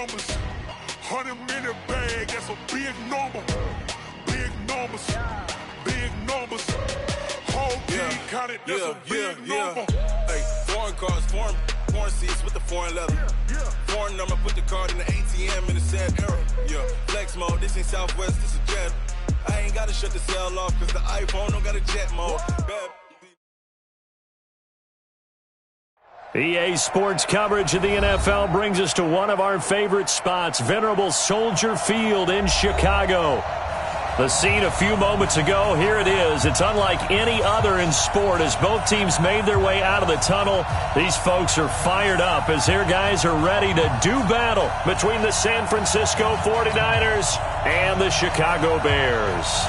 numbers. 100-minute bag, that's a big number. Big numbers. Big numbers. Whole team counted, that's a big number. Hey, foreign cars, foreign seats with the foreign leather. Foreign number, put the card in the ATM in the sad era. Yeah, flex mode, this ain't Southwest, this is Jet. I ain't gotta shut the cell off, cause the iPhone don't got a jet mode. EA Sports coverage of the NFL brings us to one of our favorite spots, venerable Soldier Field in Chicago. The scene a few moments ago, here it is. It's unlike any other in sport as both teams made their way out of the tunnel. These folks are fired up as their guys are ready to do battle between the San Francisco 49ers and the Chicago Bears.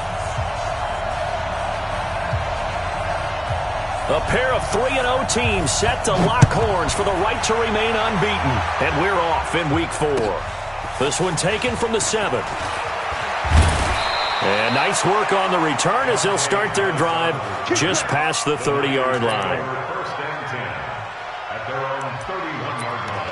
A pair of 3-0 teams set to lock horns for the right to remain unbeaten. And we're off in Week 4. This one taken from the 7th. And nice work on the return as they'll start their drive just past the 30-yard line. First and 10 at their own 31-yard line.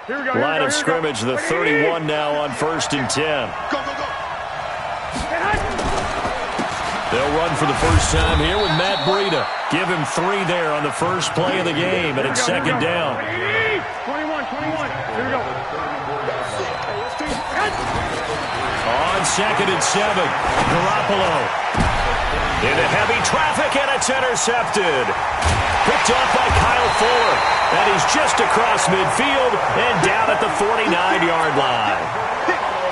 Here we go, line of scrimmage, the 31 now on 1st and 10. Go, go, go. They'll run for the first time here with Matt Breida. Give him 3 there on the first play of the game, and it's second down. 21. Here we go. On 2nd and 7, Garoppolo. Into heavy traffic, and it's intercepted. Picked off by Kyle Fuller. And he's just across midfield and down at the 49-yard line.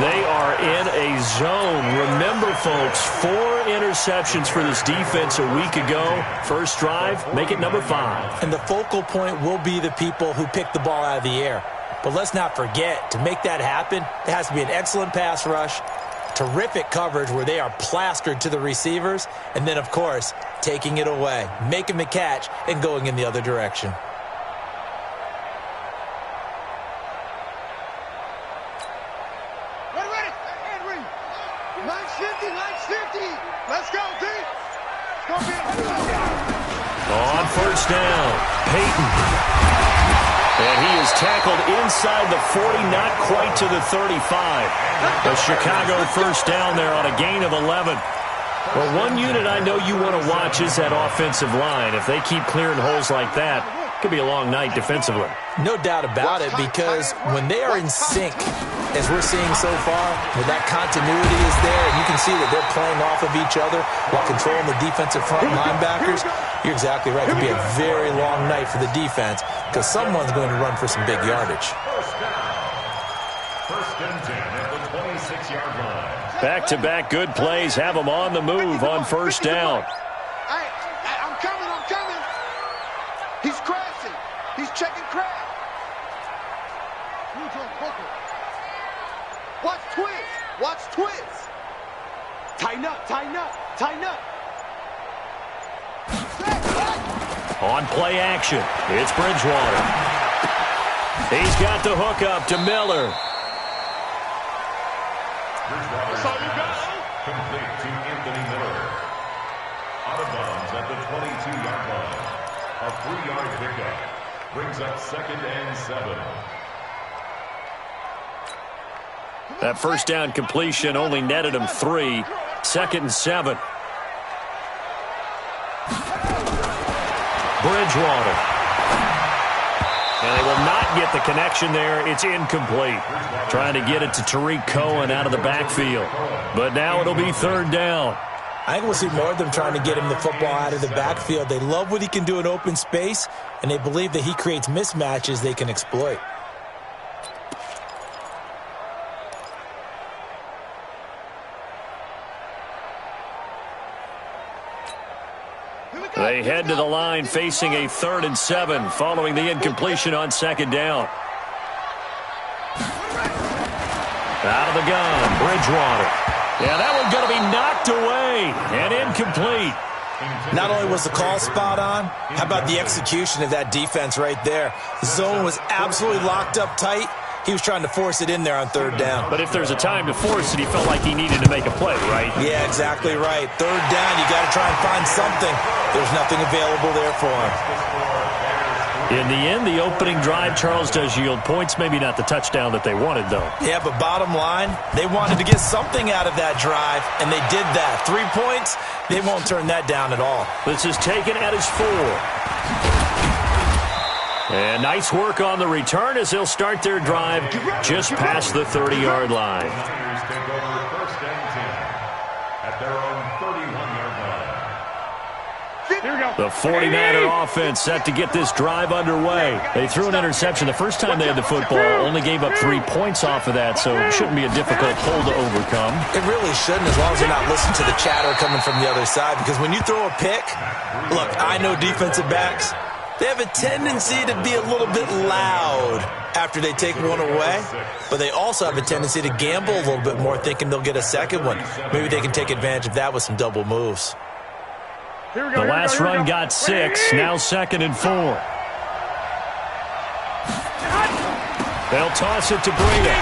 They are in a zone. Remember, folks, 4 interceptions for this defense a week ago. First drive, make it number 5. And the focal point will be the people who pick the ball out of the air. But let's not forget, to make that happen, there has to be an excellent pass rush, terrific coverage where they are plastered to the receivers, and then, of course, taking it away, making the catch, and going in the other direction. Let's go, D. On first down, Peyton. And he is tackled inside the 40, not quite to the 35. A Chicago first down there on a gain of 11. Well, one unit I know you want to watch is that offensive line. If they keep clearing holes like that, it could be a long night defensively. No doubt about it, because when they are in sync, as we're seeing so far, when that continuity is there, and you can see that they're playing off of each other while controlling the defensive front linebackers, you're exactly right. It could be a very long night for the defense because someone's going to run for some big yardage. First and 10 at the 26-yard line. Back-to-back good plays have them on the move on first down. Hey, I'm coming. He's crashing. He's checking crash. Watch twist. Tighten up. On play action, it's Bridgewater. He's got the hook up to Miller. Complete to Anthony Miller. Out of bounds at the 22-yard line. A 3-yard pickup brings up 2nd and 7. That first down completion only netted him 3. 2nd and 7. Bridgewater. And they will not get the connection there. It's incomplete. Trying to get it to Tariq Cohen out of the backfield. But now it'll be 3rd down. I think we'll see more of them trying to get him the football out of the backfield. They love what he can do in open space, and they believe that he creates mismatches they can exploit. They head to the line facing a 3rd and 7 following the incompletion on 2nd down. Out of the gun, Bridgewater. Yeah, that one's going to be knocked away and incomplete. Not only was the call spot on, how about the execution of that defense right there? The zone was absolutely locked up tight, he was trying to force it in there on third down. But if there's a time to force it, he felt like he needed to make a play, right? Yeah, exactly right. Third down, you got to try and find something. There's nothing available there for him. In the end, the opening drive, Charles, does yield points. Maybe not the touchdown that they wanted, though. Yeah, but bottom line, they wanted to get something out of that drive, and they did that. 3 points, they won't turn that down at all. This is taken at his 4. And nice work on the return as they'll start their drive just past the 30-yard line. Take over first and 10 at their own 31-yard line. Here we go. The 49er offense set to get this drive underway. They threw an interception the first time they had the football, only gave up 3 points off of that, so it shouldn't be a difficult hole to overcome. It really shouldn't, as long as you're not listening to the chatter coming from the other side, because when you throw a pick, look, I know defensive backs, they have a tendency to be a little bit loud after they take one away, but they also have a tendency to gamble a little bit more, thinking they'll get a second one. Maybe they can take advantage of that with some double moves. The last run got 6, now 2nd and 4. They'll toss it to Breida.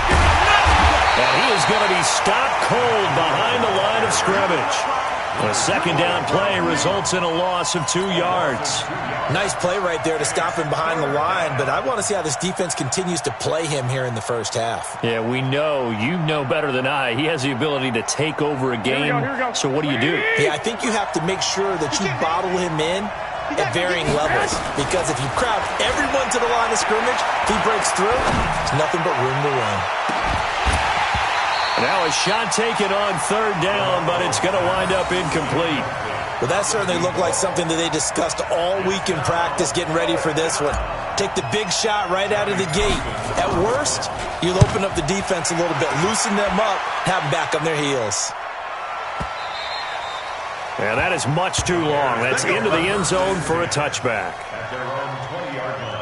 And he is going to be stopped cold behind the line of scrimmage. A second down play results in a loss of 2 yards. Nice play right there to stop him behind the line, but I want to see how this defense continues to play him here in the first half. Yeah, we know. You know better than I. He has the ability to take over a game. So what do? Yeah, I think you have to make sure that you bottle him in at varying levels, because if you crowd everyone to the line of scrimmage, if he breaks through, there's nothing but room to run. Now a shot taken on third down, but it's going to wind up incomplete. Well, that certainly looked like something that they discussed all week in practice, getting ready for this one. Take the big shot right out of the gate. At worst, you'll open up the defense a little bit, loosen them up, have them back on their heels. And that is much too long. That's into the end zone for a touchback. At their own 20-yard line.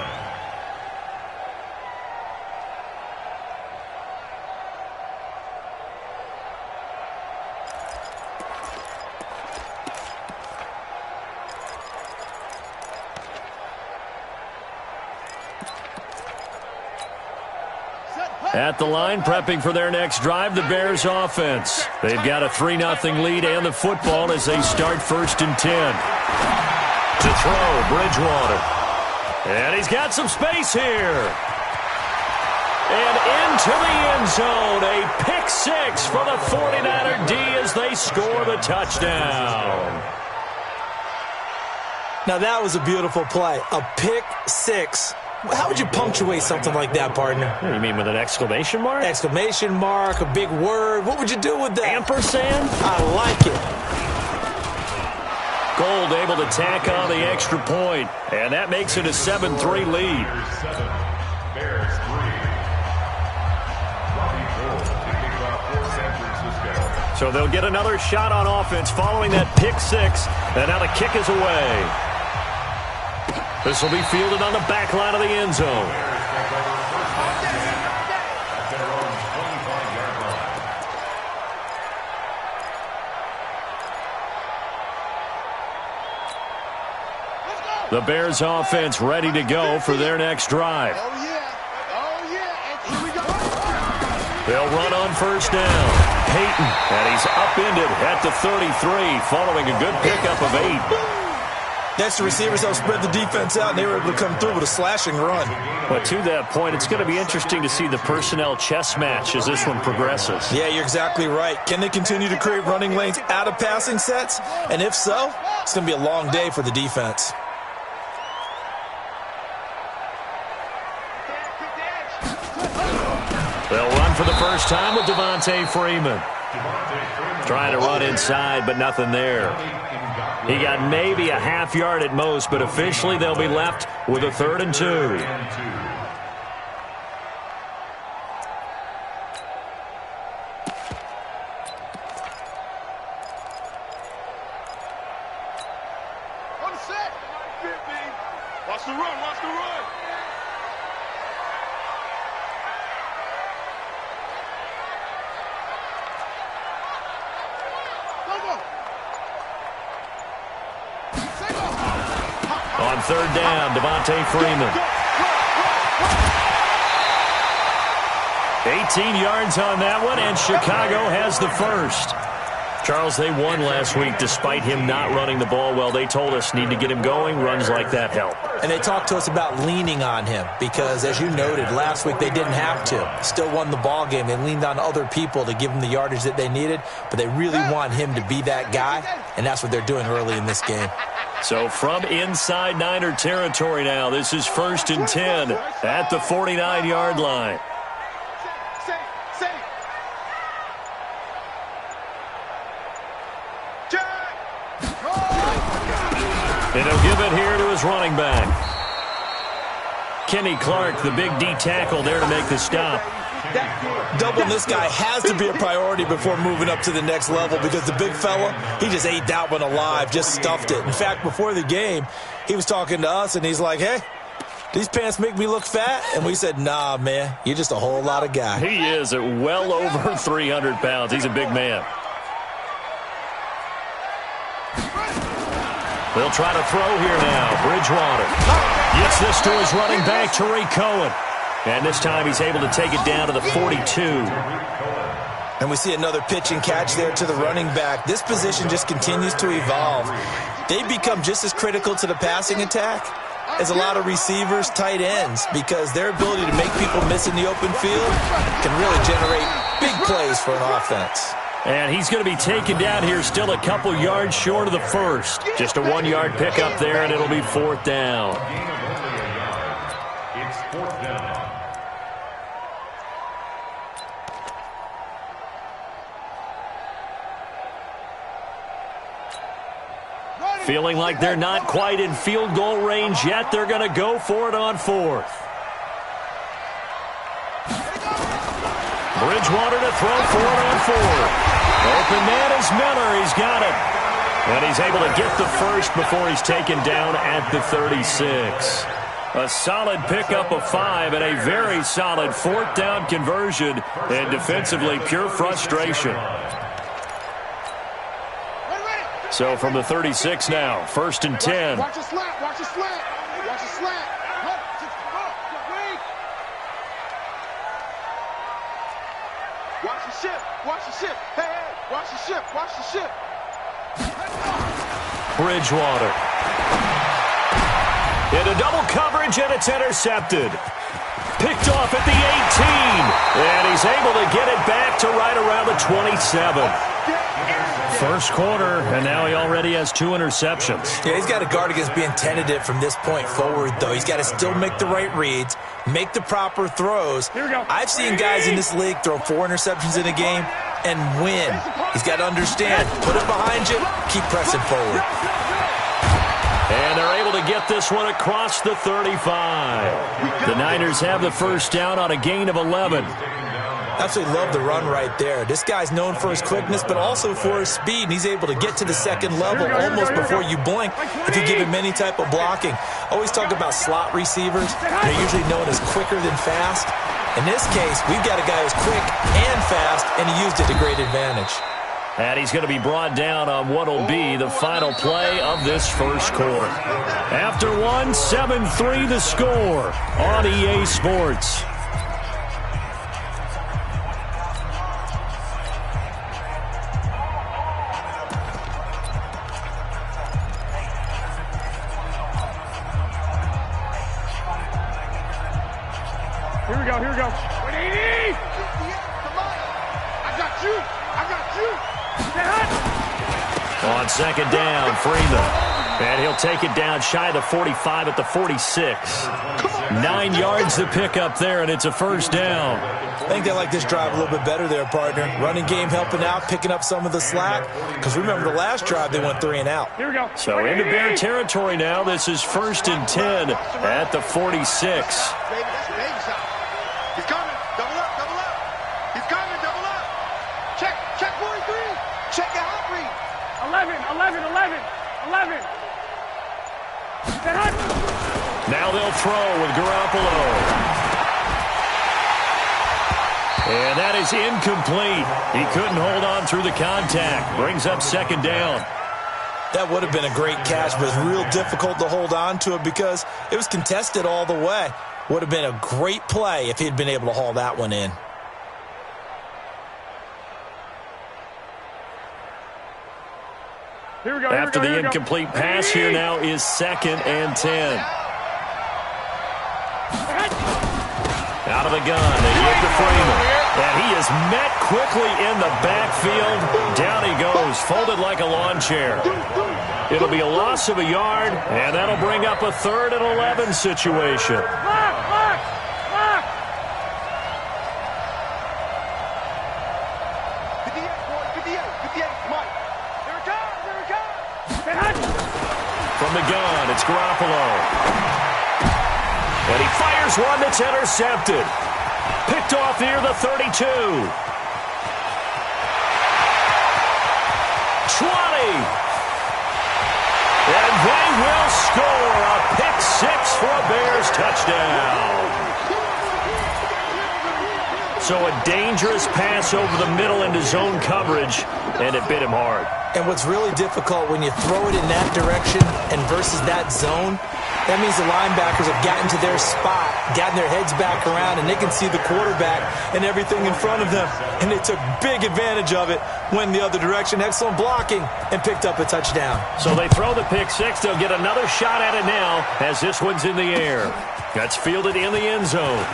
At the line, prepping for their next drive, the Bears offense. They've got a 3-0 lead and the football as they start 1st and 10. To throw, Bridgewater. And he's got some space here. And into the end zone, a pick 6 for the 49er D as they score the touchdown. Now that was a beautiful play, a pick 6. How would you punctuate something like that, partner? What do you mean, with an exclamation mark? Exclamation mark, a big word. What would you do with that? Ampersand? I like it. Gold able to tack on the extra point, and that makes it a 7-3 lead. Bears 7, Bears 3. Robbie Ford to kick off for San Francisco. So they'll get another shot on offense following that pick 6, and now the kick is away. This will be fielded on the back line of the end zone. Bears take over first and 10 at their own 25-yard line. The Bears offense ready to go for their next drive. Oh, yeah. And here we go. They'll run on first down. Peyton, and he's upended at the 33 following a good pickup of 8. Next, the receivers helped spread the defense out, and they were able to come through with a slashing run. But to that point, it's going to be interesting to see the personnel chess match as this one progresses. Yeah, you're exactly right. Can they continue to create running lanes out of passing sets? And if so, it's going to be a long day for the defense. They'll run for the first time with Devontae Freeman. Trying to run inside, but nothing there. He got maybe a half yard at most, but officially they'll be left with a 3rd and 2. On the set. Watch the run. Watch the run. On 3rd down, Devontae Freeman. 18 yards on that one, and Chicago has the first. Charles, they won last week despite him not running the ball well. They told us need to get him going. Runs like that help. And they talked to us about leaning on him because, as you noted, last week they didn't have to. Still won the ball game. They leaned on other people to give them the yardage that they needed, but they really want him to be that guy, and that's what they're doing early in this game. So from inside Niner territory now, this is 1st and 10 at the 49-yard line. And he'll give it here to his running back. Kenny Clark, the big D tackle there to make the stop. Doubling this guy has to be a priority before moving up to the next level because the big fella, he just ate that one alive, just stuffed it. In fact, before the game, he was talking to us, and he's like, hey, these pants make me look fat? And we said, nah, man, you're just a whole lot of guy. He is at well over 300 pounds. He's a big man. They'll try to throw here now. Bridgewater gets this to his running back, Tariq Cohen. And this time he's able to take it down to the 42. And we see another pitch and catch there to the running back. This position just continues to evolve. They become just as critical to the passing attack as a lot of receivers, tight ends, because their ability to make people miss in the open field can really generate big plays for an offense. And he's going to be taken down here still a couple yards short of the first. Just a 1-yard pickup there, and it'll be 4th down. It's 4th down. Feeling like they're not quite in field goal range yet. They're going to go for it on 4th. Bridgewater to throw for it on 4th. Open man is Miller. He's got it. And he's able to get the first before he's taken down at the 36. A solid pickup of 5 and a very solid 4th down conversion. And defensively, pure frustration. So from the 36 now, 1st and 10. Watch a slant. Watch a slant. Watch a slant. Watch the ship. Watch the ship. Hey, hey. Watch the ship. Watch the ship. Bridgewater. Into double coverage, and it's intercepted. Picked off at the 18. And he's able to get it back to right around the 27. First quarter, and now he already has 2 interceptions. Yeah, he's got to guard against being tentative from this point forward, though. He's got to still make the right reads, make the proper throws. Here we go. I've seen guys in this league throw 4 interceptions in a game and win. He's got to understand, put it behind you, keep pressing forward. And they're able to get this one across the 35. The Niners have the first down on a gain of 11. Absolutely love the run right there. This guy's known for his quickness, but also for his speed, and he's able to get to the second level almost before you blink if you give him any type of blocking. Always talk about slot receivers. They're usually known as quicker than fast. In this case, we've got a guy who's quick and fast, and he used it to great advantage. And he's going to be brought down on what will be the final play of this first quarter. After one, 7-3 the score on EA Sports. Here we go. 180. Come on. I got you. On second down, Freeman. And he'll take it down shy of the 45 at the 46. 9 yards to pick up there, and it's a first down. I think they like this drive a little bit better there, partner. Running game helping out, picking up some of the slack. Because remember, the last drive, they went 3 and out. Here we go. So into Bear territory now. This is 1st and 10 at the 46. Baby, that's a baby shot. He's coming. Double up. He's coming. Double up. Check 43. Check your hot read. 11. Now they'll throw with Garoppolo. And that is incomplete. He couldn't hold on through the contact. Brings up second down. That would have been a great catch, but it's real difficult to hold on to it because it was contested all the way. Would have been a great play if he'd been able to haul that one in. After the incomplete pass, here now is 2nd and 10. Out of the gun, they give to Freeman. And he is met quickly in the backfield. Down he goes, folded like a lawn chair. It'll be a loss of a yard, and that'll bring up a 3rd and 11 situation. 58, Mike. Here it comes, here it comes. From the gun, it's Garoppolo. And he fires one that's intercepted. Picked off near the 32. 20. And they will score a pick six for a Bears touchdown. So a dangerous pass over the middle into zone coverage, and it bit him hard. And what's really difficult when you throw it in that direction and versus that zone, that means the linebackers have gotten to their spot, gotten their heads back around, and they can see the quarterback and everything in front of them. And they took big advantage of it, went the other direction, excellent blocking, and picked up a touchdown. So they throw the pick six. They'll get another shot at it now as this one's in the air. That's fielded in the end zone.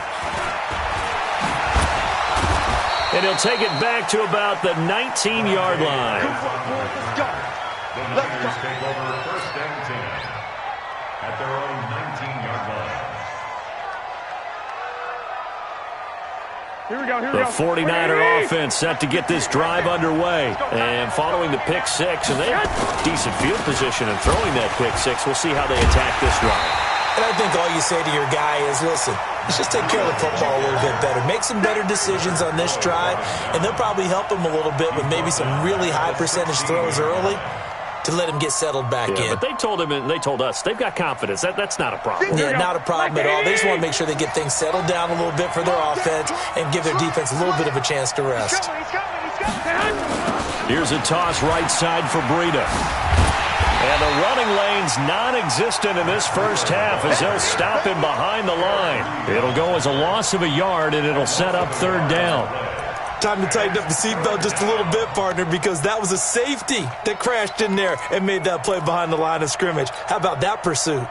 And he'll take it back to about the 19-yard line. The Niners take over 1st and 10 at their own 19-yard line. Here we go. The 49er offense set to get this drive underway. And following the pick six, and they have decent field position in throwing that pick six. We'll see how they attack this drive. And I think all you say to your guy is, listen, let's just take care of the football a little bit better. Make some better decisions on this drive, and they'll probably help him a little bit with maybe some really high percentage throws early to let him get settled back in. But they told him and they told us they've got confidence. That's not a problem. Yeah, not a problem at all. They just want to make sure they get things settled down a little bit for their offense and give their defense a little bit of a chance to rest. Here's a toss right side for Breida. And the running lane's non-existent in this first half as they'll stop him behind the line. It'll go as a loss of a yard, and it'll set up 3rd down. Time to tighten up the seatbelt just a little bit, partner, because that was a safety that crashed in there and made that play behind the line of scrimmage. How about that pursuit?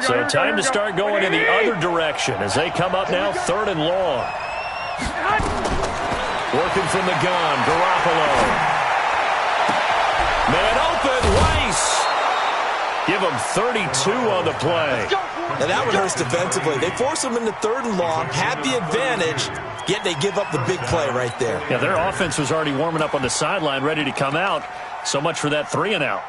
So time to start going in the other direction as they come up now 3rd and long. Working from the gun, Garoppolo. Man open, Rice. Give him 32 on the play. Now that one hurts defensively. They force him into 3rd and long, had the advantage, yet they give up the big play right there. Yeah, their offense was already warming up on the sideline, ready to come out. So much for that 3-and-out.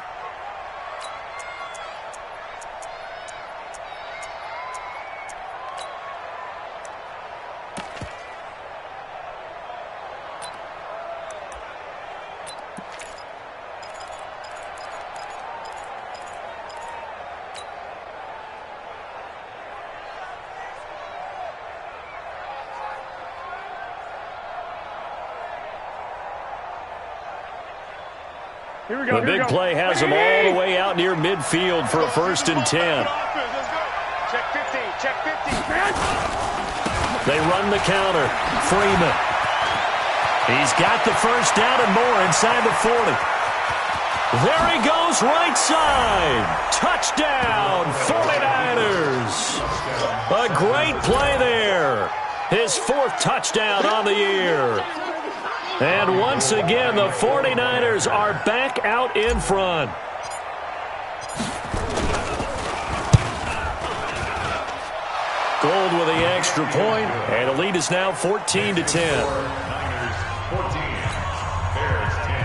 The big play has them all the way out near midfield for a 1st and 10. Check 15, check 15. They run the counter. Freeman. He's got the 1st down and more inside the 40. There he goes right side. Touchdown, 49ers. A great play there. His 4th touchdown on the year. And once again, the 49ers are back out in front. Gold with the extra point, and the lead is now 14-10. Niners 14, Bears 10.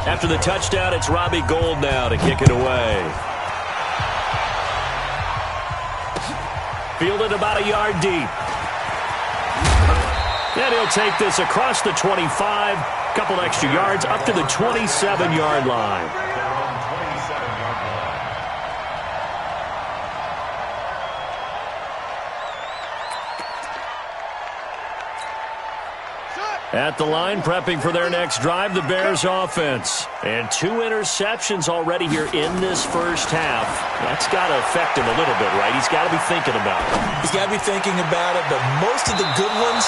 After the touchdown, it's Robbie Gould now to kick it away. Fielded about a yard deep. And he'll take this across the 25, couple extra yards, up to the 27-yard line. At the line, prepping for their next drive, the Bears offense. And 2 interceptions already here in this first half. That's got to affect him a little bit, right? He's got to be thinking about it. He's got to be thinking about it, but most of the good ones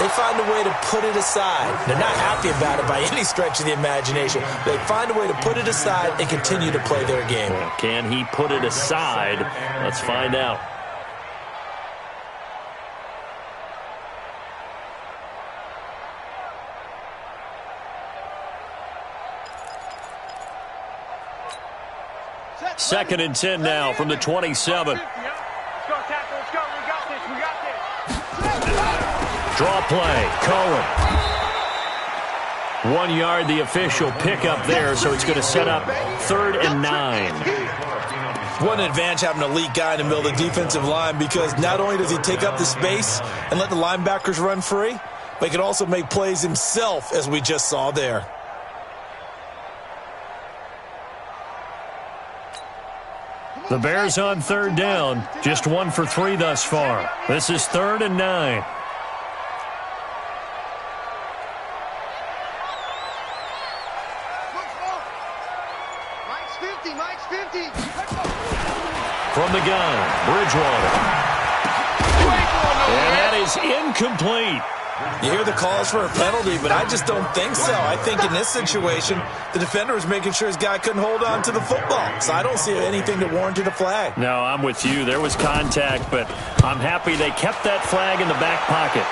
they find a way to put it aside. They're not happy about it by any stretch of the imagination. They find a way to put it aside and continue to play their game. Can he put it aside? Let's find out. Second and 10 now from the 27. Let's go, tackle. Let's go. We got this. We got this. Draw play. Cohen. 1 yard, the official pickup there, so it's going to set up 3rd and 9. What an advantage having an elite guy in the middle of the defensive line, because not only does he take up the space and let the linebackers run free, but he can also make plays himself, as we just saw there. The Bears on 3rd down, just 1 for 3 thus far. This is 3rd and 9. Mike's 50. From the gun, Bridgewater. And that is incomplete. You hear the calls for a penalty, but I just don't think so. I think in this situation, the defender was making sure his guy couldn't hold on to the football. So I don't see anything that warranted a flag. No, I'm with you. There was contact, but I'm happy they kept that flag in the back pocket.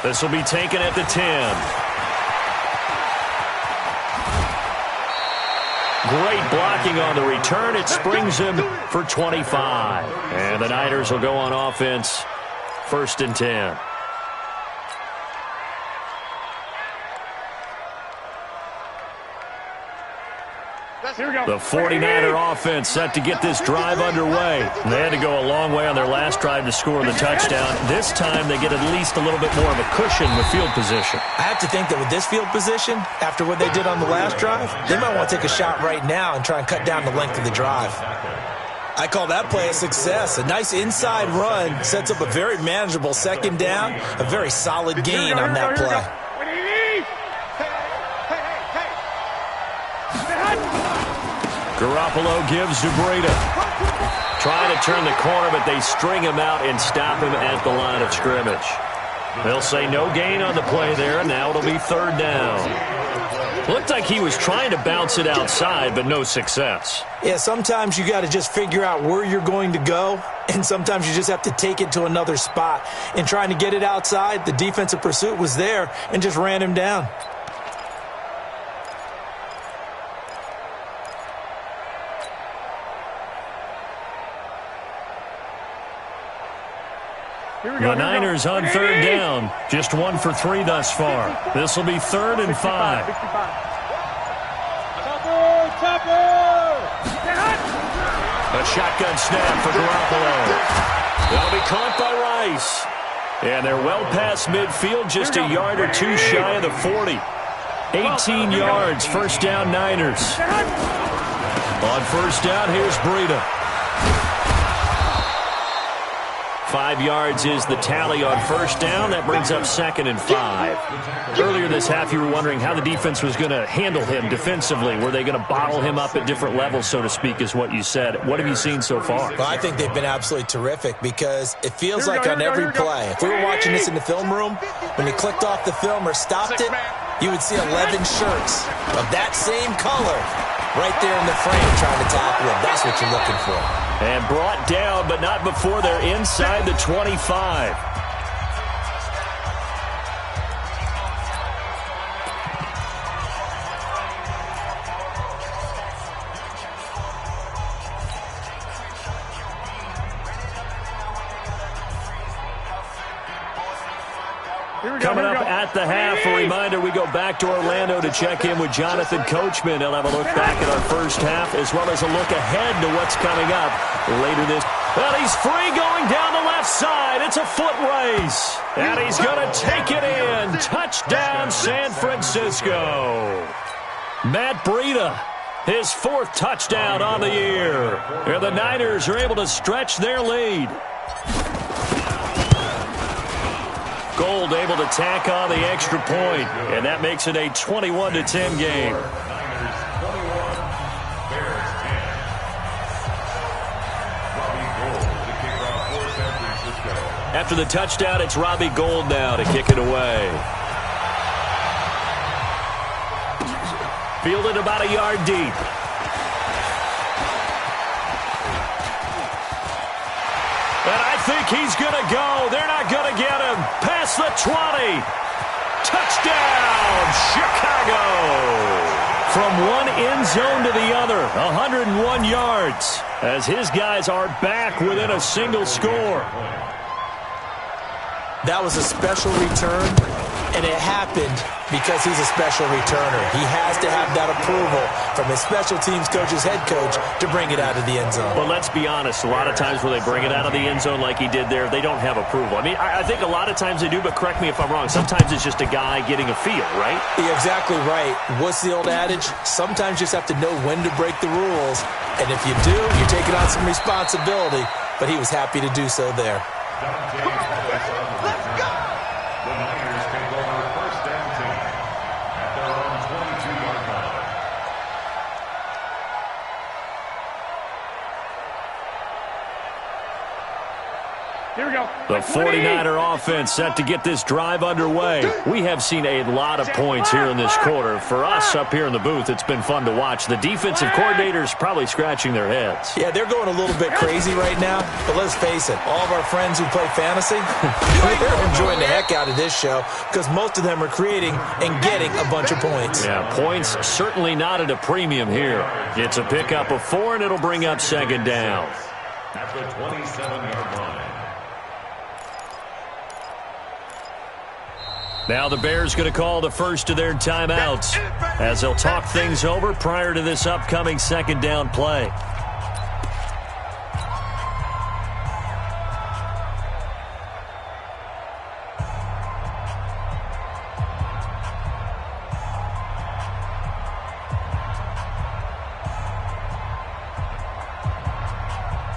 This will be taken at the 10. Great blocking on the return. It springs him for 25. And the Niners will go on offense. 1st and 10. Here we go. The 49er offense set to get this drive underway. They had to go a long way on their last drive to score the touchdown. This time they get at least a little bit more of a cushion with field position. I have to think that with this field position, after what they did on the last drive, they might want to take a shot right now and try and cut down the length of the drive. I call that play a success. A nice inside run sets up a very manageable 2nd down, a very solid gain on that play. What do you need? Garoppolo gives to Breida. Trying to turn the corner, but they string him out and stop him at the line of scrimmage. They'll say no gain on the play there, and now it'll be 3rd down. Looked like he was trying to bounce it outside, but no success. Yeah, sometimes you got to just figure out where you're going to go, and sometimes you just have to take it to another spot. In trying to get it outside, the defensive pursuit was there and just ran him down. The Niners on 3rd down. Just 1 for 3 thus far. This will be 3rd and 5. A shotgun snap for Garoppolo. That'll be caught by Rice. And they're well past midfield, just a yard or two shy of the 40. 18 yards, 1st down Niners. On 1st down, here's Breida. 5 yards is the tally on 1st down. That brings up 2nd and 5. Earlier this half, you were wondering how the defense was going to handle him defensively. Were they going to bottle him up at different levels, so to speak, is what you said. What have you seen so far? Well, I think they've been absolutely terrific, because it feels like on every play, if we were watching this in the film room, when you clicked off the film or stopped it, you would see 11 shirts of that same color right there in the frame trying to tackle him. That's what you're looking for. And brought down, but not before they're inside the 25. Coming up at the half, a reminder, we go back to Orlando to check in with Jonathan Coachman. He'll have a look back at our 1st half, as well as a look ahead to what's coming up later this. Well, he's free going down the left side. It's a foot race. And he's going to take it in. Touchdown, San Francisco. Matt Breida, his 4th touchdown on the year. And the Niners are able to stretch their lead. Gold able to tack on the extra point, and that makes it a 21-10 game. After the touchdown, it's Robbie Gould now to kick it away. Fielded about a yard deep. And I think he's going to go. They're not going to get him. Past the 20. Touchdown, Chicago. From one end zone to the other, 101 yards. As his guys are back within a single score. That was a special return, and it happened because he's a special returner. He has to have that approval from his special teams coach's head coach to bring it out of the end zone. Well, let's be honest. A lot of times when they bring it out of the end zone like he did there, they don't have approval. I mean, I think a lot of times they do, but correct me if I'm wrong. Sometimes it's just a guy getting a feel, right? You're exactly right. What's the old adage? Sometimes you just have to know when to break the rules. And if you do, you're taking on some responsibility. But he was happy to do so there. Let's go! The Niners take over first and 10 at their own 22-yard line. Here we go. The 49er offense set to get this drive underway. We have seen a lot of points here in this quarter. For us up here in the booth, it's been fun to watch. The defensive coordinators probably scratching their heads. Yeah, they're going a little bit crazy right now, but let's face it, all of our friends who play fantasy, they're enjoying the heck out of this show because most of them are creating and getting a bunch of points. Yeah, points certainly not at a premium here. It's a pickup of 4, and it'll bring up second down. At the 27-yard line. Now the Bears going to call the first of their timeouts as they'll talk things over prior to this upcoming second down play.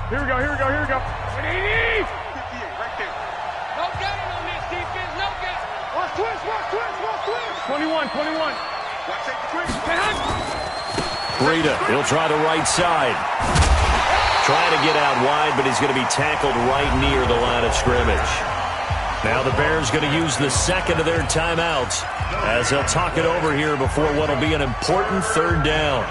Here we go, here we go, here we go. 58, right there. no getting on this defense, no getting. Watch twist, watch twist, watch twist. 21, 21. Watch take the twist. Breida, he'll try the right side. Trying to get out wide, but he's going to be tackled right near the line of scrimmage. Now the Bears going to use the second of their timeouts as they'll talk it over here before what will be an important third down.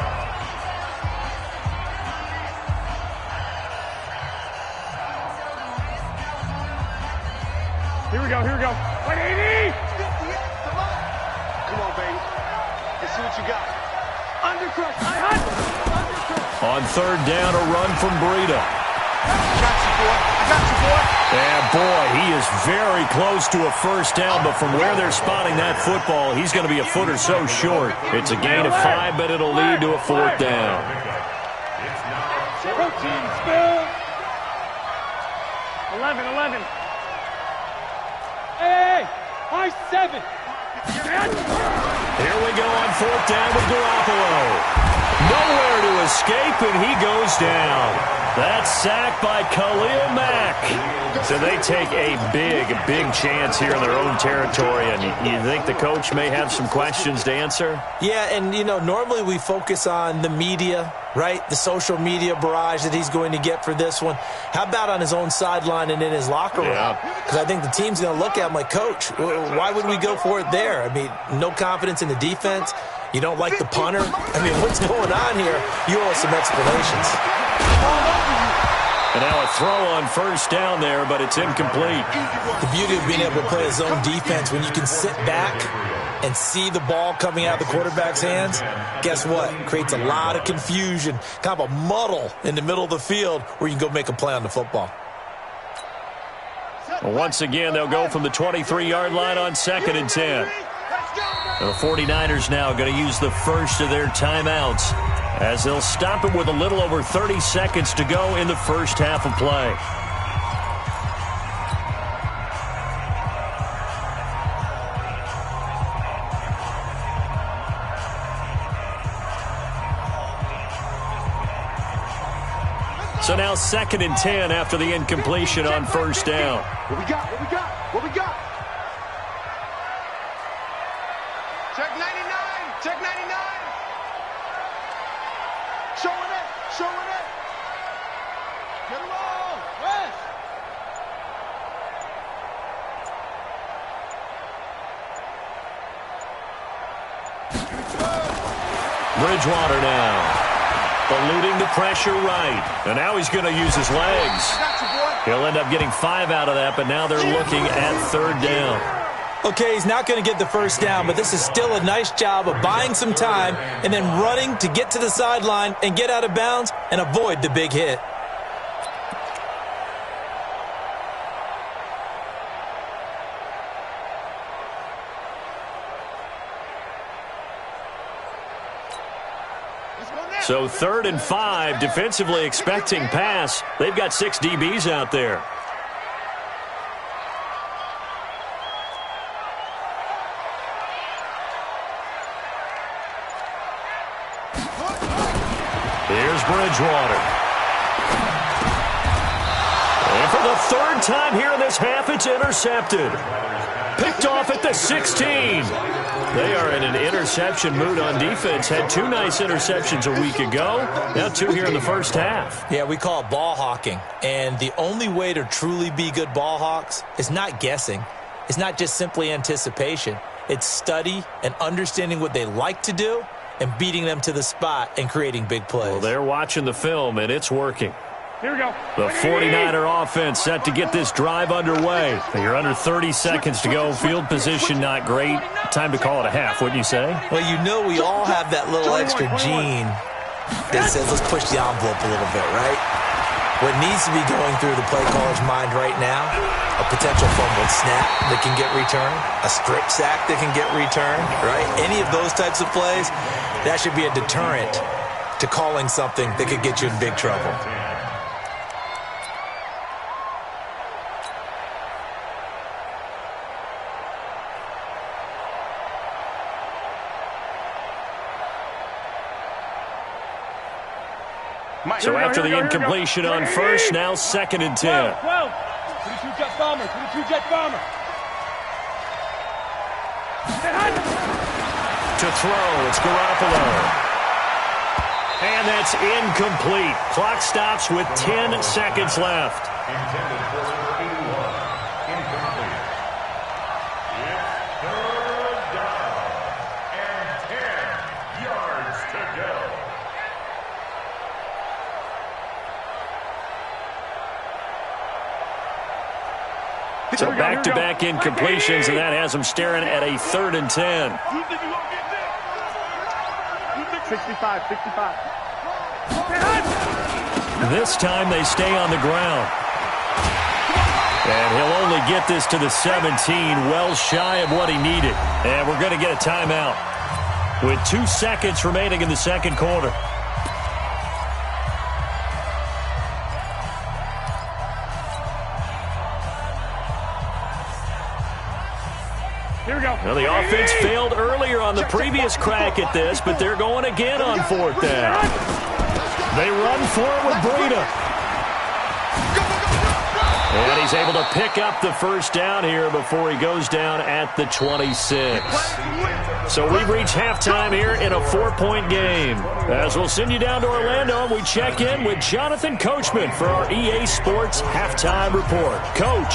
Here we go, here we go. 180. Come on, baby. Let's see what you got. Undercrush, undercrush. On third down, a run from Breida. I got you, boy. I got you, boy. And boy, he is very close to a first down, but from where they're spotting that football, he's going to be a foot or so short. It's a gain of 5, but it'll lead to a fourth down. It's now 14. 11. Hey, high 7. Here we go on fourth down with Garoppolo. Nowhere to escape, and he goes down. That's sacked by Khalil Mack. So they take a big chance here in their own territory, and you think the coach may have some questions to answer? Yeah, and, you know, normally we focus on the media, right? The social media barrage that he's going to get for this one. How about on his own sideline and in his locker room? Because I think the team's going to look at him like, Coach, why would we go for it there? I mean, no confidence in the defense. You don't like the punter? I mean, what's going on here? You owe us some explanations. And now a throw on first down there, but it's incomplete. The beauty of being able to play a zone defense when you can sit back and see the ball coming out of the quarterback's hands, guess what? It creates a lot of confusion, kind of a muddle in the middle of the field where you can go make a play on the football. Well, once again, they'll go from the 23-yard line on second and 10. The 49ers now going to use the first of their timeouts as they'll stop it with a little over 30 seconds to go in the first half of play. So now second and 10 after the incompletion on first down. What we got? What we got? What we got? Check 99. Check 99. Showing it. Showing it. Get along. West. Bridgewater now. Eluding the pressure right. And now he's going to use his legs. He'll end up getting 5 out of that, but now they're looking at third down. Okay, he's not going to get the first down, but this is still a nice job of buying some time and then running to get to the sideline and get out of bounds and avoid the big hit. So 3rd and 5, defensively expecting pass. They've got 6 DBs out there. Here's Bridgewater. And for the 3rd time here in this half, it's intercepted. Picked off at the 16. They are in an interception mood on defense. Had 2 nice interceptions a week ago. Now 2 here in the first half. Yeah, we call it ball hawking. And the only way to truly be good ball hawks is not guessing. It's not just simply anticipation. It's study and understanding what they like to do and beating them to the spot and creating big plays. Well, they're watching the film, and it's working. Here we go. The 49er offense set to get this drive underway. You're under 30 seconds to go. Field position not great. Time to call it a half, wouldn't you say? Well, you know we all have that little extra gene that says let's push the envelope a little bit, right? What needs to be going through the play caller's mind right now, a potential fumbled snap that can get returned, a strip sack that can get returned, right? Any of those types of plays, that should be a deterrent to calling something that could get you in big trouble. So after the incompletion on first, now 2nd and 10. 12. 22 jet bomber. 22 jet bomber. To throw, it's Garoppolo. And that's incomplete. Clock stops with 10 seconds left. Intended for number 81. Incomplete. It's 3rd down and 10 yards to go. So back-to-back incompletions, and that has them staring at a 3rd and 10. 65. This time they stay on the ground. And he'll only get this to the 17, well shy of what he needed. And we're going to get a timeout with 2 seconds remaining in the second quarter. Here we go. Well, the offense failed earlier on the previous crack at this, but they're going again on 4th down. They run for it with Breida. And he's able to pick up the first down here before he goes down at the 26. So we've reached halftime here in a 4-point game. As we'll send you down to Orlando, and we check in with Jonathan Coachman for our EA Sports Halftime Report. Coach.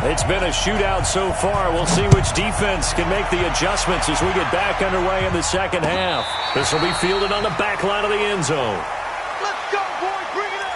It's been a shootout so far. We'll see which defense can make the adjustments as we get back underway in the second half. This will be fielded on the back line of the end zone. Let's go, boys. Bring it up.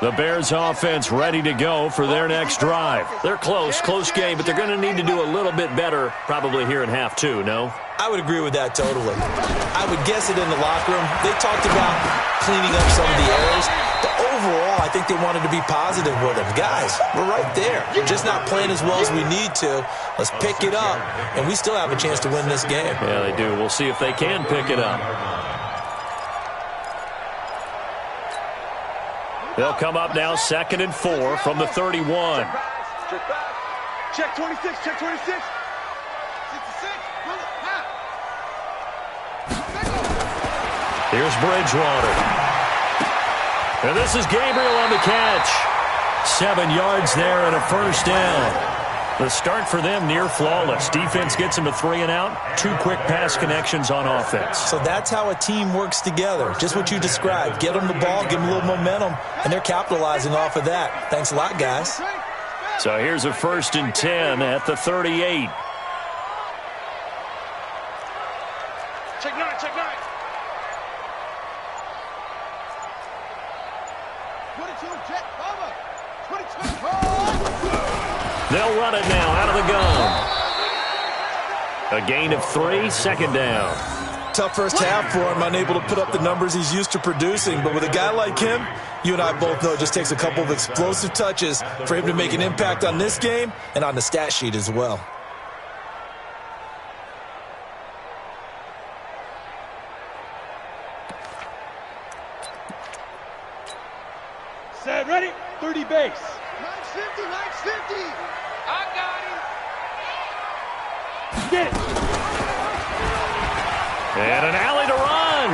The Bears offense ready to go for their next drive. They're close game, but they're going to need to do a little bit better probably here in half 2, no? I would agree with that totally. I would guess it in the locker room. They talked about cleaning up some of the errors, but overall, I think they wanted to be positive with them. Guys, we're right there. We're just not playing as well as we need to. Let's pick it up, and we still have a chance to win this game. Yeah, they do. We'll see if they can pick it up. They'll come up now 2nd and 4 from the 31. Check 26, check 26. 66. Here's Bridgewater. And this is Gabriel on the catch. 7 yards there and a first down. The start for them near flawless. Defense gets them to 3 and out. 2 quick pass connections on offense. So that's how a team works together. Just what you described. Get them the ball, give them a little momentum, and they're capitalizing off of that. Thanks a lot, guys. So here's a 1st and 10 at the 38. Check 9, check 9. 22, jet, cover. 22, They'll run it now out of the gun. A gain of 3, 2nd down. Tough first half for him, unable to put up the numbers he's used to producing. But with a guy like him, you and I both know it just takes a couple of explosive touches for him to make an impact on this game and on the stat sheet as well. Set, ready? 30 base. 950, 950. I got him. Get it. And an alley to run.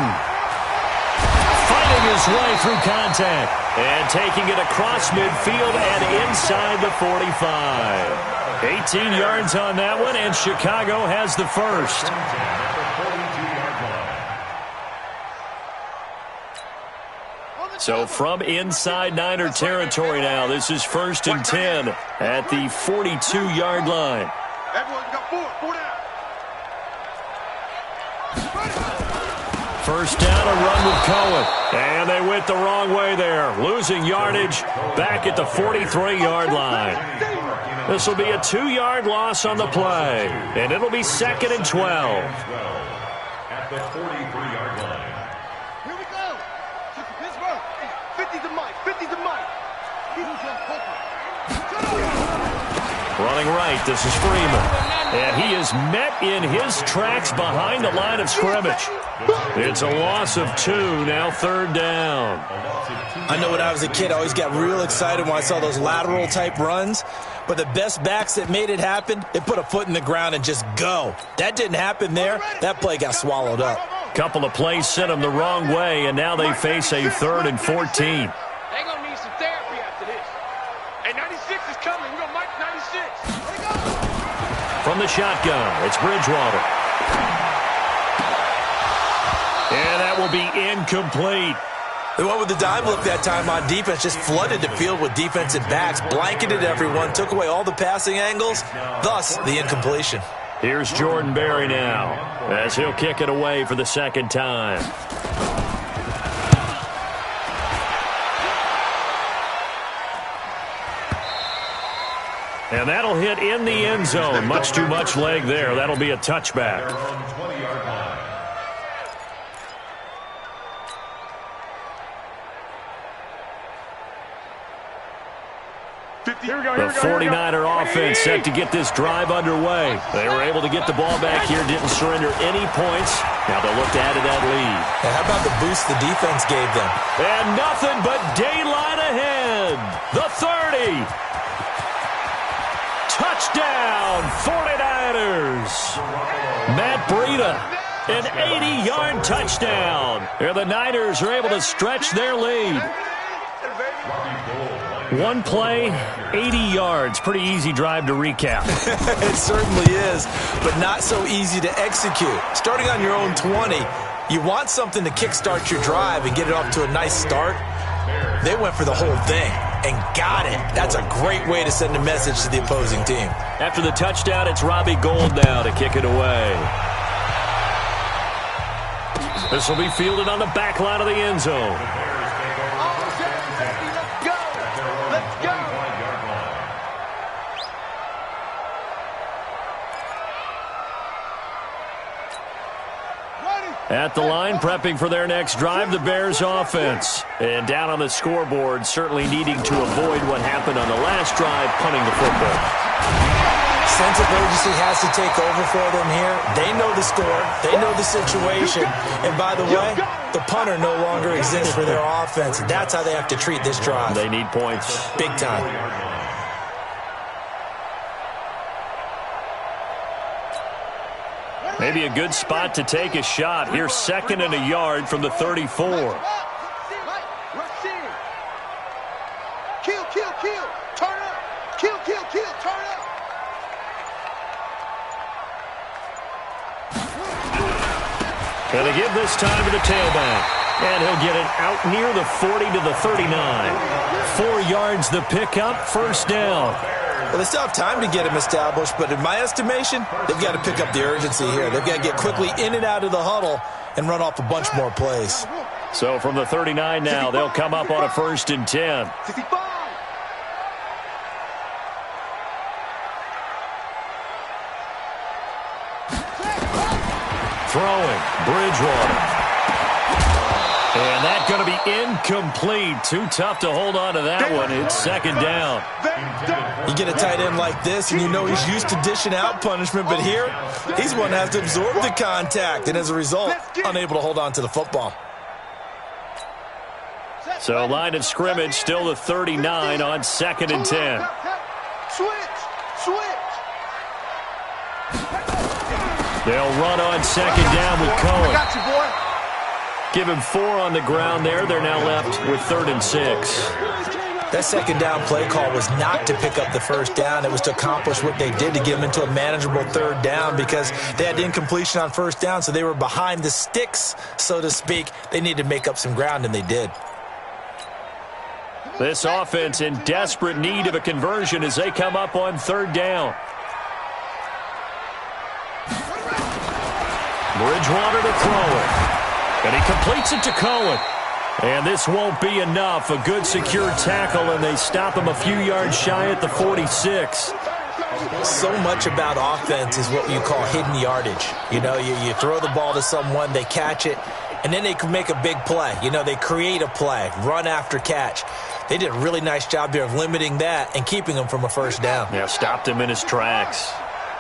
Fighting his way through contact. And taking it across midfield and inside the 45. 18 yards on that one, and Chicago has the first. So from inside Niner territory now, this is 1st and 10 at the 42-yard line. Everyone got 4 down. First down, a run with Cohen. And they went the wrong way there, losing yardage back at the 43-yard line. This will be a 2-yard loss on the play, and it'll be 2nd and 12. At the 43-yard line. Here we go. Pittsburgh. 50 to Mike. 50 to Mike. Running right, this is Freeman. And he is met in his tracks behind the line of scrimmage. It's a loss of 2, now 3rd down. I know when I was a kid, I always got real excited when I saw those lateral-type runs. But the best backs that made it happen, they put a foot in the ground and just go. That didn't happen there. That play got swallowed up. Couple of plays sent them the wrong way, and now they face a 3rd and 14. They're going to need some therapy after this. Hey, 96 is coming. We're going to Mike 96. From the shotgun, it's Bridgewater. And that will be incomplete. They went with the dime look that time on defense, just flooded the field with defensive backs, blanketed everyone, took away all the passing angles, thus the incompletion. Here's Jordan Berry now, as he'll kick it away for the 2nd time. And that'll hit in the end zone. Much too much leg there. That'll be a touchback. The 49er offense set to get this drive underway. They were able to get the ball back here, didn't surrender any points. Now they'll look to add to that lead. And how about the boost the defense gave them? And nothing but daylight ahead. The 30. Touchdown, 49ers. Matt Breida, an 80-yard touchdown. And the Niners are able to stretch their lead. One play, 80 yards. Pretty easy drive to recap. It certainly is, but not so easy to execute. Starting on your own 20, you want something to kickstart your drive and get it off to a nice start. They went for the whole thing and got it. That's a great way to send a message to the opposing team. After the touchdown, it's Robbie Gould now to kick it away. This will be fielded on the back line of the end zone. At the line, prepping for their next drive, the Bears offense. And down on the scoreboard, certainly needing to avoid what happened on the last drive, punting the football. Sense of urgency has to take over for them here. They know the score. They know the situation. And by the way, the punter no longer exists for their offense. That's how they have to treat this drive. They need points. Big time. Maybe a good spot to take a shot. Here's 2nd and a yard from the 34. Kill, kill, kill. Turn up. Kill, kill, kill. Turn up. And they give this time to the tailback. And he'll get it out near the 40 to the 39. 4 yards the pickup, first down. Well, they still have time to get him established, but in my estimation, they've got to pick up the urgency here. They've got to get quickly in and out of the huddle and run off a bunch more plays. So from the 39 now, they'll come up on a 1st and 10. 65. Throwing, Bridgewater. And that's going to be incomplete. Too tough to hold on to that one. It's 2nd down. You get a tight end like this, and you know he's used to dishing out punishment, but here, he's one that has to absorb the contact, and as a result, unable to hold on to the football. So line of scrimmage still the 39 on 2nd and 10. Switch. They'll run on 2nd down with Cohen. Got you, boy. Give him 4 on the ground there. They're now left with 3rd and 6. That 2nd down play call was not to pick up the 1st down. It was to accomplish what they did to get them into a manageable 3rd down because they had incompletion on 1st down, so they were behind the sticks, so to speak. They needed to make up some ground, and they did. This offense in desperate need of a conversion as they come up on 3rd down. Bridgewater to throw it. And he completes it to Cohen. And this won't be enough. A good secure tackle, and they stop him a few yards shy at the 46. So much about offense is what you call hidden yardage. You know, you throw the ball to someone, they catch it, and then they can make a big play. You know, they create a play, run after catch. They did a really nice job there of limiting that and keeping him from a 1st down. Yeah, stopped him in his tracks.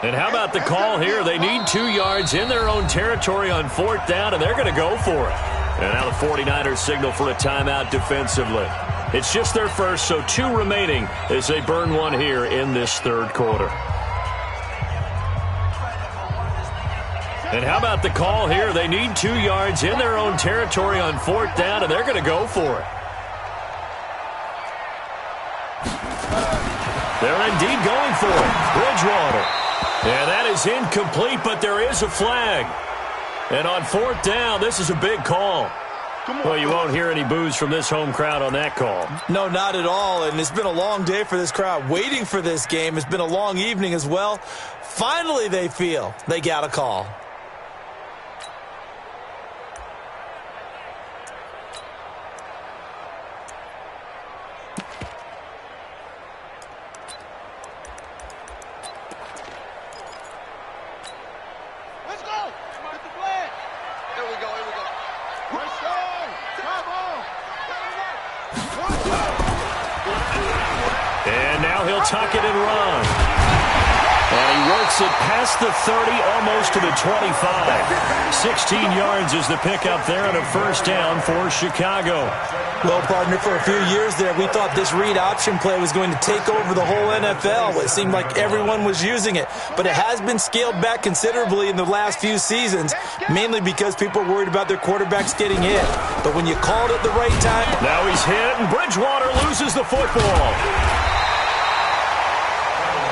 And how about the call here? They need 2 yards in their own territory on 4th down, and they're going to go for it. And now the 49ers signal for a timeout defensively. It's just their first, so 2 remaining as they burn one here in this 3rd quarter. And how about the call here? They need 2 yards in their own territory on 4th down, and they're going to go for it. They're indeed going for it. Bridgewater. And that is incomplete, but there is a flag. And on 4th down, this is a big call. Well, you won't hear any boos from this home crowd on that call. No, not at all. And it's been a long day for this crowd waiting for this game. It's been a long evening as well. Finally, they feel they got a call. Tuck it and run. And he works it past the 30, almost to the 25. 16 yards is the pickup there on a 1st down for Chicago. Well, partner, for a few years there, we thought this read option play was going to take over the whole NFL. It seemed like everyone was using it. But it has been scaled back considerably in the last few seasons, mainly because people are worried about their quarterbacks getting hit. But when you called it the right time... Now he's hit, and Bridgewater loses the football.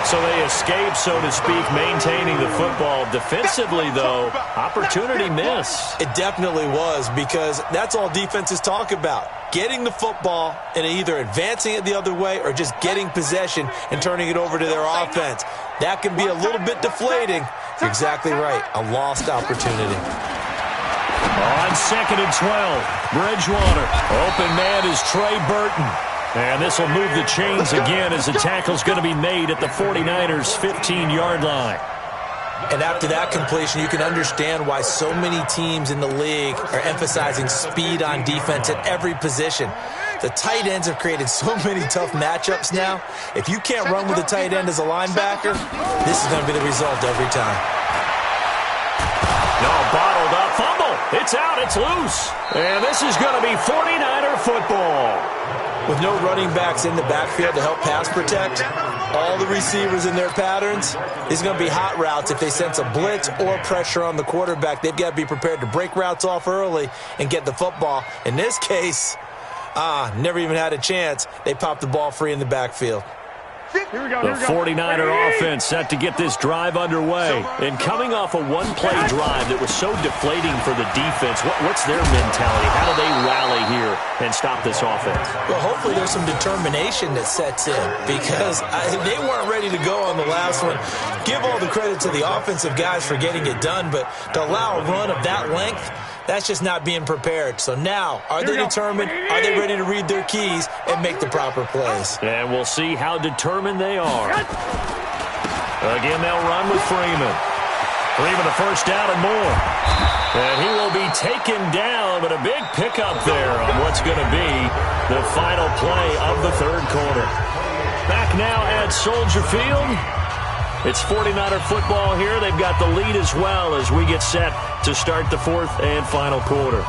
So they escape, so to speak, maintaining the football. Defensively, though, opportunity miss. It definitely was, because that's all defenses talk about. Getting the football and either advancing it the other way or just getting possession and turning it over to their offense. That can be a little bit deflating. You're exactly right. A lost opportunity. On 2nd and 12, Bridgewater. Open man is Trey Burton. And this will move the chains again as the tackle's going to be made at the 49ers' 15-yard line. And after that completion, you can understand why so many teams in the league are emphasizing speed on defense at every position. The tight ends have created so many tough matchups now. If you can't run with a tight end as a linebacker, this is going to be the result every time. No, bottled up fumble. It's out. It's loose. And this is going to be 49er football. With no running backs in the backfield to help pass protect, all the receivers in their patterns, it's going to be hot routes if they sense a blitz or pressure on the quarterback. They've got to be prepared to break routes off early and get the football. In this case, never even had a chance. They popped the ball free in the backfield. The 49er offense set to get this drive underway. And coming off a one-play drive that was so deflating for the defense, what's their mentality? How do they rally here and stop this offense? Well, hopefully there's some determination that sets in because they weren't ready to go on the last one. Give all the credit to the offensive guys for getting it done, but to allow a run of that length, that's just not being prepared. So now, are they determined? Are they ready to read their keys and make the proper plays? And we'll see how determined they are. Again, they'll run with Freeman. Freeman the first down and more. And he will be taken down, but a big pickup there on what's going to be the final play of the third quarter. Back now at Soldier Field. It's 49er football here. They've got the lead as well as we get set to start the fourth and final quarter.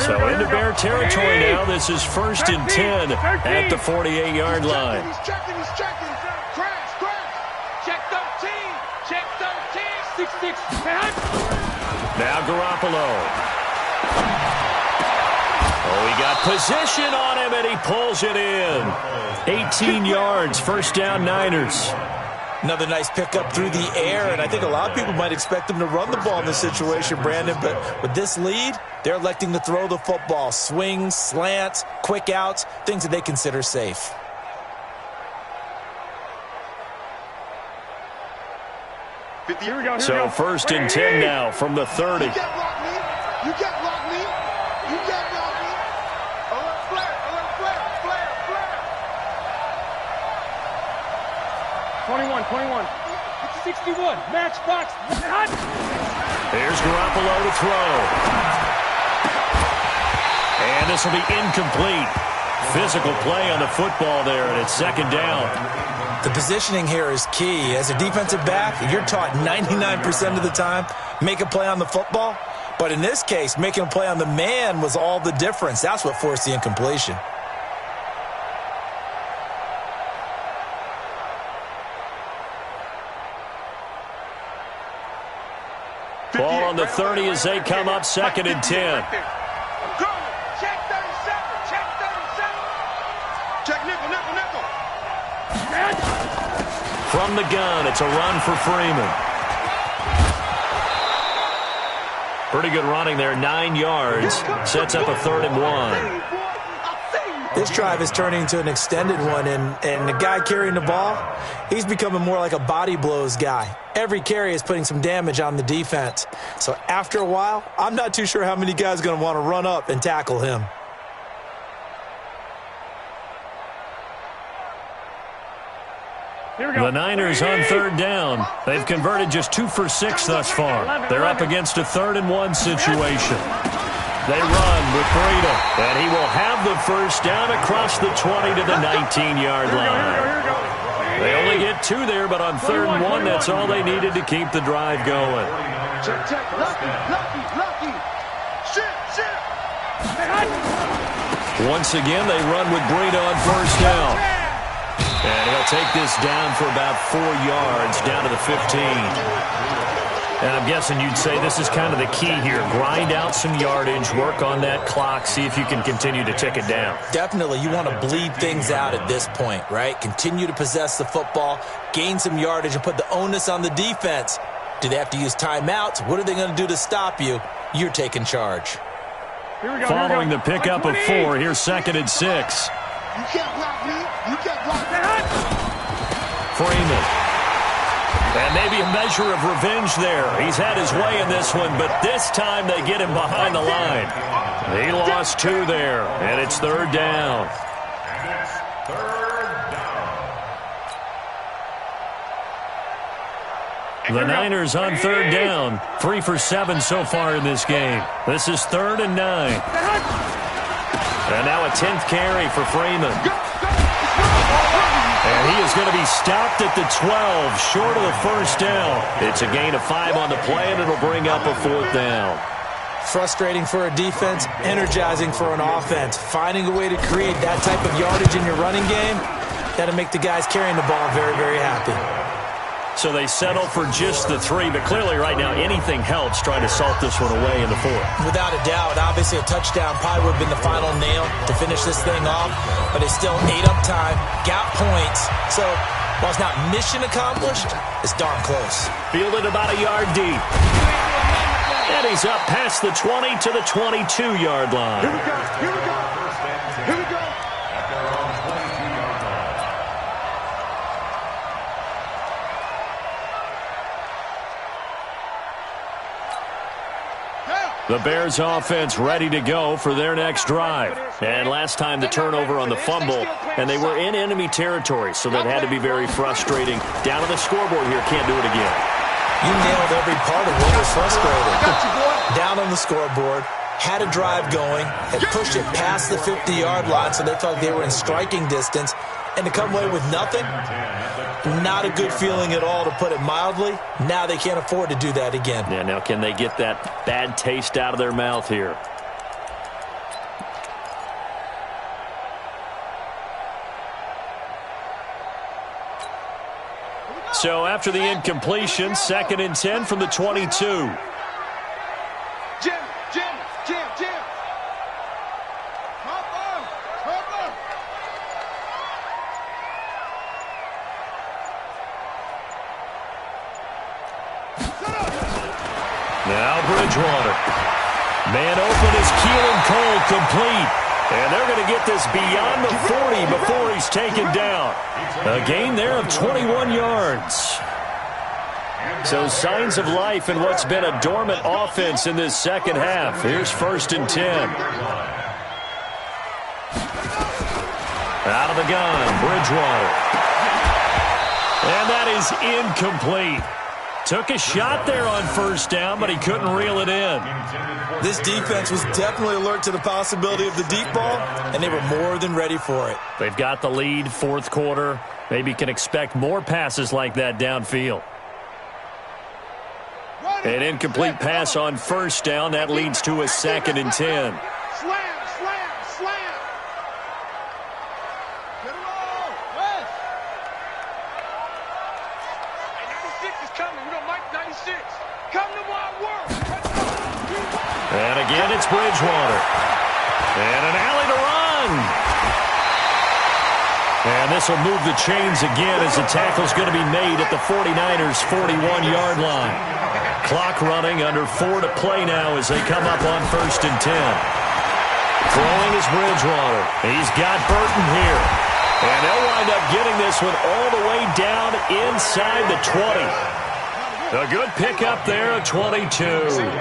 So into Bear territory now. This is 1st and 10 at the 48-yard line. He's checking. Crash. Check 13. Check 13. 6-6. Now Garoppolo. Oh, he got position on him, and he pulls it in. 18 yards, first down Niners. Another nice pickup through the air, and I think a lot of people might expect them to run the ball in this situation, Brandon, but with this lead, they're electing to throw the football. Swings, slants, quick outs, things that they consider safe. So 1st and 10 now from the 30. You can't block me. You can't block me. You can't block me. Alert flare. 21. 61. Matchbox. Here's Garoppolo to throw. And this will be incomplete. Physical play on the football there, and it's 2nd down. The positioning here is key. As a defensive back, you're taught 99% of the time, make a play on the football. But in this case, making a play on the man was all the difference. That's what forced the incompletion. Ball on the 30 as they come up 2nd and 10. Check 37. Check nickel. From the gun, it's a run for Freeman. Pretty good running there, 9 yards. Sets up a 3rd and 1. This drive is turning into an extended one, and the guy carrying the ball, he's becoming more like a body blows guy. Every carry is putting some damage on the defense. So after a while, I'm not too sure how many guys are going to want to run up and tackle him. The Niners on 3rd down. They've converted just 2 for 6 thus far. They're up against a 3rd and 1 situation. They run with Breida, and he will have the first down across the 20 to the 19-yard line. They only get 2 there, but on 3rd and 1, that's all they needed to keep the drive going. Check. Lucky. Shit. Once again, they run with Breida on 1st down. And he'll take this down for about 4 yards, down to the 15. And I'm guessing you'd say this is kind of the key here. Grind out some yardage, work on that clock, see if you can continue to tick it down. Definitely, you want to bleed things out at this point, right? Continue to possess the football, gain some yardage, and put the onus on the defense. Do they have to use timeouts? What are they going to do to stop you? You're taking charge. Following the pickup of 4, here's 2nd and 6. You can't block me. Freeman. And maybe a measure of revenge there. He's had his way in this one, but this time they get him behind the line. He lost 2 there, and it's 3rd down. The Niners on 3rd down. 3 for 7 so far in this game. This is 3rd and 9. And now a 10th carry for Freeman. And he is going to be stopped at the 12, short of the first down. It's a gain of 5 on the play, and it'll bring up a 4th down. Frustrating for a defense, energizing for an offense. Finding a way to create that type of yardage in your running game, that'll make the guys carrying the ball very, very happy. So they settle for just the 3, but clearly right now anything helps trying to salt this one away in the 4th. Without a doubt, obviously a touchdown probably would have been the final nail to finish this thing off, but they still ate up time, got points. So while it's not mission accomplished, it's darn close. Fielded about a yard deep. And he's up past the 20 to the 22-yard line. Here we go. Here we go. Here we go. At their own 22-yard line. The Bears offense ready to go for their next drive. And last time the turnover on the fumble, and they were in enemy territory, so that had to be very frustrating. Down on the scoreboard here, can't do it again. You nailed every part of what was frustrating. Down on the scoreboard, had a drive going, had pushed it past the 50-yard line, so they felt like they were in striking distance, and to come away with nothing, not a good feeling at all, to put it mildly. Now they can't afford to do that again. Yeah, now can they get that bad taste out of their mouth here? So after the incompletion, 2nd and 10 from the 22. Jim. Hop on. Now Bridgewater. Man open is Keelan Cole, complete. And they're going to get this beyond the 40 before he's taken down. A gain there of 21 yards. So signs of life in what's been a dormant offense in this second half. Here's 1st and 10. Out of the gun, Bridgewater. And that is incomplete. Took a shot there on 1st down, but he couldn't reel it in. This defense was definitely alert to the possibility of the deep ball, and they were more than ready for it. They've got the lead, 4th quarter. Maybe can expect more passes like that downfield. An incomplete pass on 1st down. That leads to a 2nd and 10. Slam. Get him all. West. Hey, 96 is coming. We don't like 96. Come to my world. And again, it's Bridgewater. And an alley to run. And this will move the chains again as the tackle's going to be made at the 49ers' 41-yard line. Clock running, under 4 to play now as they come up on 1st and 10. Throwing is Bridgewater. He's got Burton here. And they'll wind up getting this one all the way down inside the 20. A good pickup there at 22. Slap.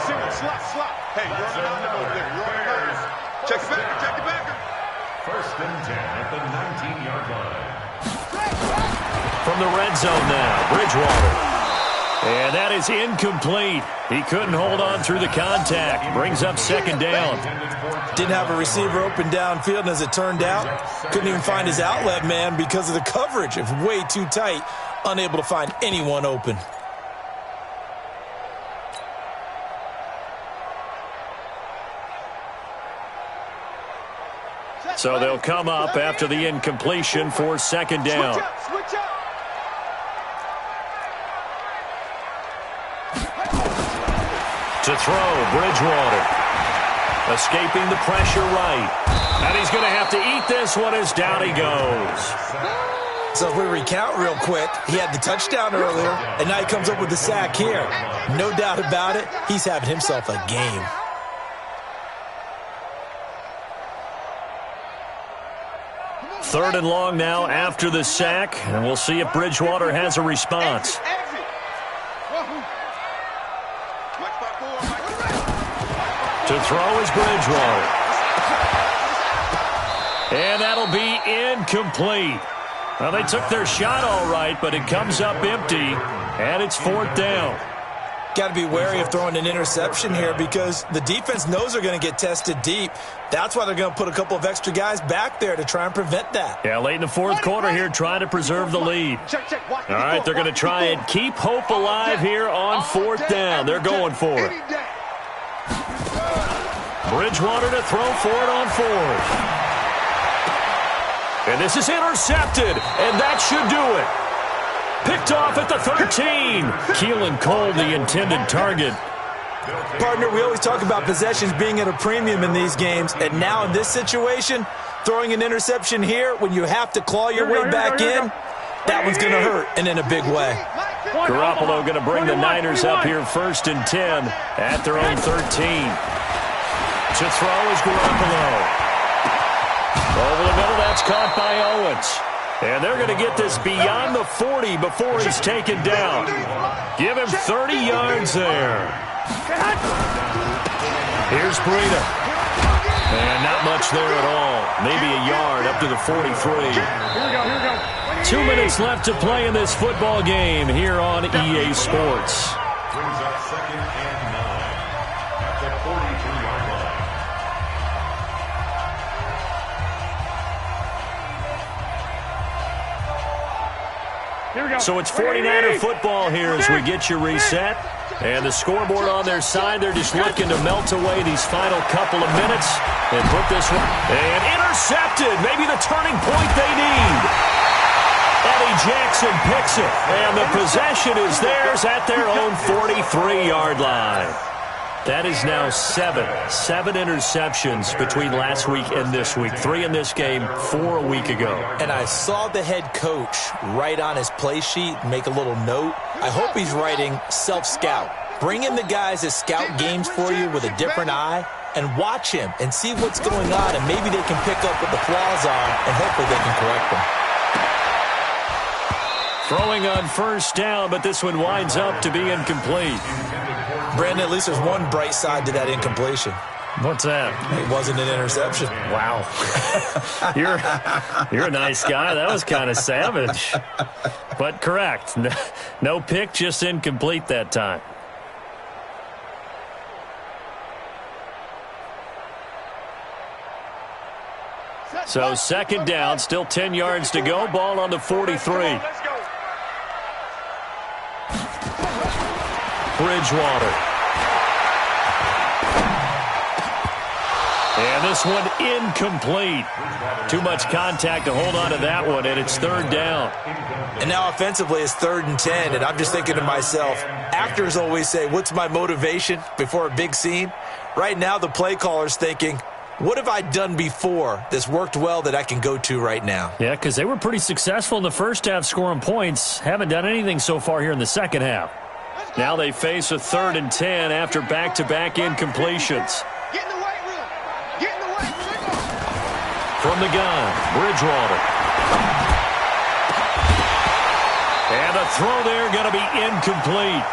Hey, you're on the move there. You're on the move. Check it back. 1st and 10 at the 19-yard line. From the red zone now, Bridgewater. And that is incomplete. He couldn't hold on through the contact. Brings up 2nd down. Didn't have a receiver open downfield, and as it turned out, couldn't even find his outlet man because of the coverage. It was way too tight, unable to find anyone open. So they'll come up after the incompletion for 2nd down. Switch up. To throw, Bridgewater. Escaping the pressure right. And he's going to have to eat this one as down he goes. So if we recount real quick, he had the touchdown earlier, and now he comes up with the sack here. No doubt about it, he's having himself a game. Third and long now after the sack, and we'll see if Bridgewater has a response. To throw is Bridgewater. And that'll be incomplete. Well, they took their shot all right, but it comes up empty, and it's 4th down. Got to be wary of throwing an interception here because the defense knows they're going to get tested deep. That's why they're going to put a couple of extra guys back there to try and prevent that. Yeah, late in the 4th quarter here, trying to preserve the lead. All right, they're going to try and keep hope alive here on 4th down. They're going for it. Bridgewater to throw for it on 4th. And this is intercepted, and that should do it. Picked off at the 13. Keelan Cole, the intended target. Partner, we always talk about possessions being at a premium in these games, and now in this situation, throwing an interception here when you have to claw your way back in, that one's going to hurt, and in a big way. Garoppolo going to bring the Niners up here 1st and 10 at their own 13. To throw is Garoppolo. Over the middle, that's caught by Owens. And they're going to get this beyond the 40 before he's taken down. Give him 30 yards there. Here's Breida. And not much there at all. Maybe a yard up to the 43. Here we go. 2 minutes left to play in this football game here on EA Sports. Brings up 2nd and 9 at the 43-yard line. Here we go. So it's 49er football here as we get you reset. And the scoreboard on their side, they're just looking to melt away these final couple of minutes and put this one. And intercepted. Maybe the turning point they need. Eddie Jackson picks it. And the possession is theirs at their own 43-yard line. That is now 7 interceptions between last week and this week. 3 in this game, 4 a week ago. And I saw the head coach write on his play sheet, make a little note. I hope he's writing self-scout. Bring in the guys that scout games for you with a different eye and watch him and see what's going on, and maybe they can pick up what the flaws are, and hopefully they can correct them. Throwing on 1st down, but this one winds up to be incomplete. Brandon, at least there's one bright side to that incompletion. What's that? It wasn't an interception. Wow. You're a nice guy. That was kind of savage. But correct. No pick, just incomplete that time. So 2nd down, still 10 yards to go. Ball on the 43. Let's go. Bridgewater. And this one incomplete. Too much contact to hold on to that one, and it's 3rd down. And now offensively it's 3rd and 10, and I'm just thinking to myself, actors always say, what's my motivation before a big scene? Right now the play caller's thinking, what have I done before that's worked well that I can go to right now? Yeah, because they were pretty successful in the first half scoring points. Haven't done anything so far here in the second half. Now they face a 3rd and 10 after back-to-back incompletions. Get in the weight room. Get in the weight room. From the gun, Bridgewater. And a throw there going to be incomplete.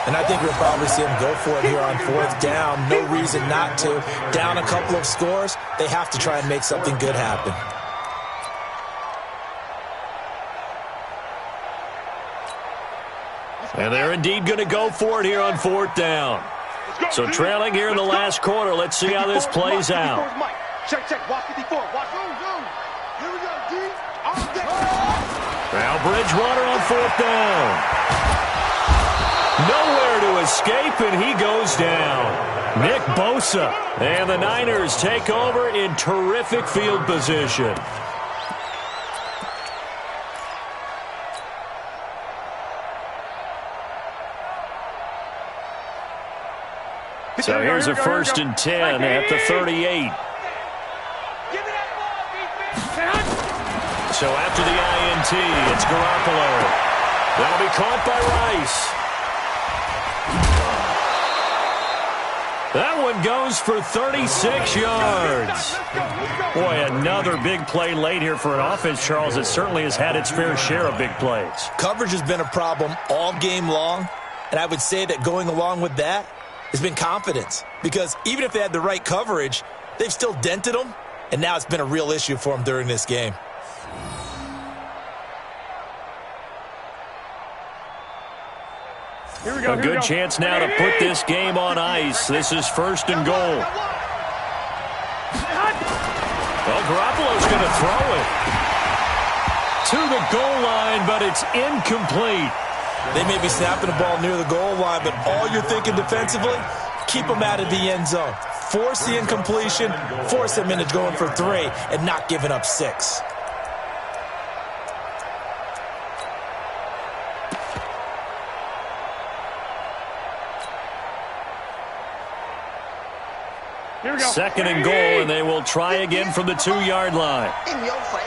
And I think we'll probably see him go for it here on 4th down. No reason not to. Down a couple of scores, they have to try and make something good happen. And they're indeed going to go for it here on 4th down. So trailing here in the last quarter. Let's see how this plays out. Check, watch 54. Watch. Here we go, D. Now Bridgewater on 4th down. Nowhere to escape, and he goes down. Nick Bosa. And the Niners take over in terrific field position. So here's a 1st and 10 at the 38. So after the INT, it's Garoppolo. That'll be caught by Rice. That one goes for 36 yards. Boy, another big play late here for an offense, Charles, that certainly has had its fair share of big plays. Coverage has been a problem all game long, and I would say that going along with that has been confidence, because even if they had the right coverage, they've still dented them, and now it's been a real issue for them during this game. A good chance now to put this game on ice. This is 1st and goal. Well, Garoppolo's going to throw it to the goal line, but it's incomplete. They may be snapping the ball near the goal line, but all you're thinking defensively, keep them out of the end zone. Force the incompletion, force them into going for 3, and not giving up 6. Second and goal, and they will try again from the 2-yard line. In your face.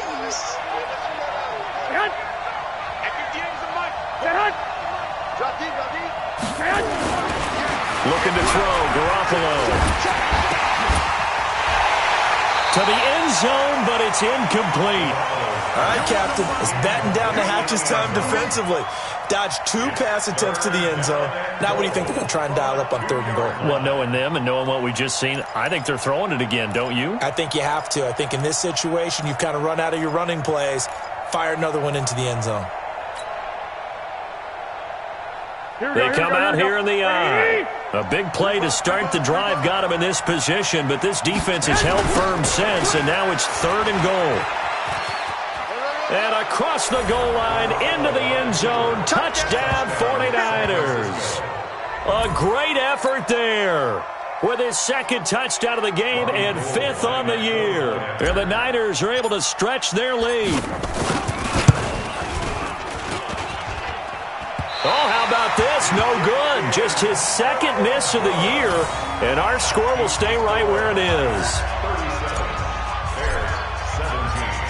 Looking to throw, Garoppolo. To the end zone, but it's incomplete. All right, Captain. It's batten down the hatches time defensively. Dodged 2 pass attempts to the end zone. Now what do you think they're going to try and dial up on 3rd and goal? Well, knowing them and knowing what we just seen, I think they're throwing it again, don't you? I think you have to. I think in this situation, you've kind of run out of your running plays. Fire another one into the end zone. They come out here in the eye. A big play to start the drive got him in this position, but this defense has held firm since, and now it's 3rd and goal. And across the goal line, into the end zone, touchdown 49ers. A great effort there with his 2nd touchdown of the game and 5th on the year. And the Niners are able to stretch their lead. Oh, how about this? No good. Just his 2nd miss of the year, and our score will stay right where it is.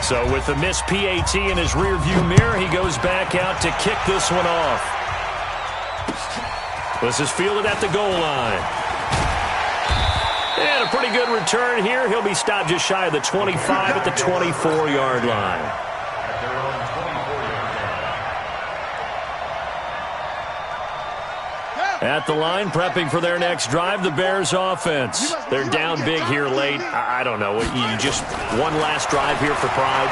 So with the missed PAT in his rearview mirror, he goes back out to kick this one off. This is fielded at the goal line. And a pretty good return here. He'll be stopped just shy of the 25 at the 24-yard line. At the line, prepping for their next drive, the Bears offense. They're down big here late. I don't know. You just one last drive here for pride?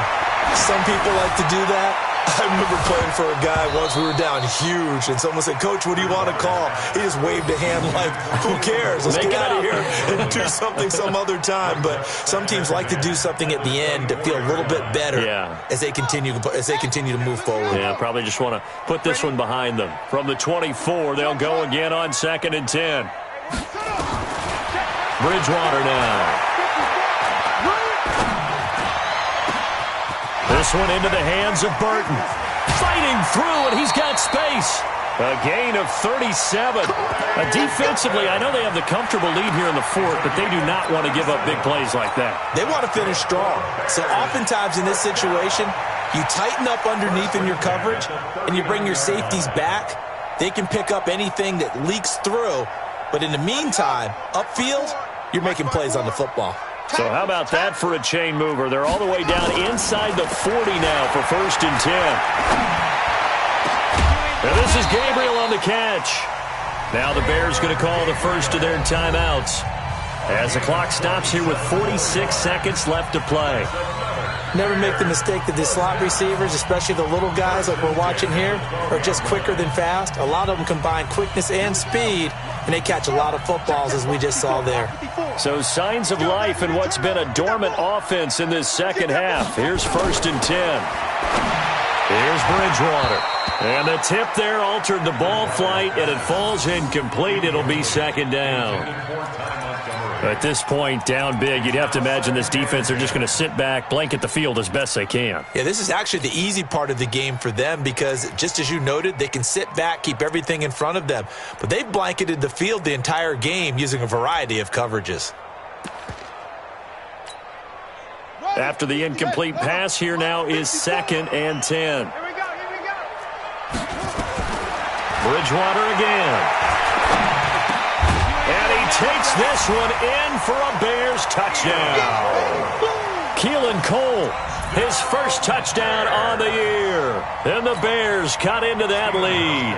Some people like to do that. I remember playing for a guy once. We were down huge, and someone said, "Coach, what do you want to call?" He just waved a hand like, "Who cares? Let's get out of here and do something some other time." But some teams like to do something at the end to feel a little bit better as they continue to move forward. Yeah, probably just want to put this one behind them. From the 24, they'll go again on 2nd and 10. Bridgewater now. This one into the hands of Burton. Fighting through, and he's got space. A gain of 37. Defensively, I know they have the comfortable lead here in the 4th, but they do not want to give up big plays like that. They want to finish strong. So oftentimes in this situation, you tighten up underneath in your coverage, and you bring your safeties back. They can pick up anything that leaks through. But in the meantime, upfield, you're making plays on the football. So how about that for a chain mover? They're all the way down inside the 40 now for 1st and 10. And this is Gabriel on the catch. Now the Bears going to call the first of their timeouts as the clock stops here with 46 seconds left to play. Never make the mistake that the slot receivers, especially the little guys like we're watching here, are just quicker than fast. A lot of them combine quickness and speed, and they catch a lot of footballs, as we just saw there. So signs of life in what's been a dormant offense in this second half. Here's 1st and 10. Here's Bridgewater. And the tip there altered the ball flight, and it falls incomplete. It'll be 2nd down. At this point, down big, you'd have to imagine this defense, they're just going to sit back, blanket the field as best they can. Yeah, this is actually the easy part of the game for them because, just as you noted, they can sit back, keep everything in front of them. But they've blanketed the field the entire game using a variety of coverages. After the incomplete pass, here now is 2nd and 10. Bridgewater again. And he takes this one in for a Bears touchdown. Keelan Cole, his first touchdown on the year. And the Bears cut into that lead.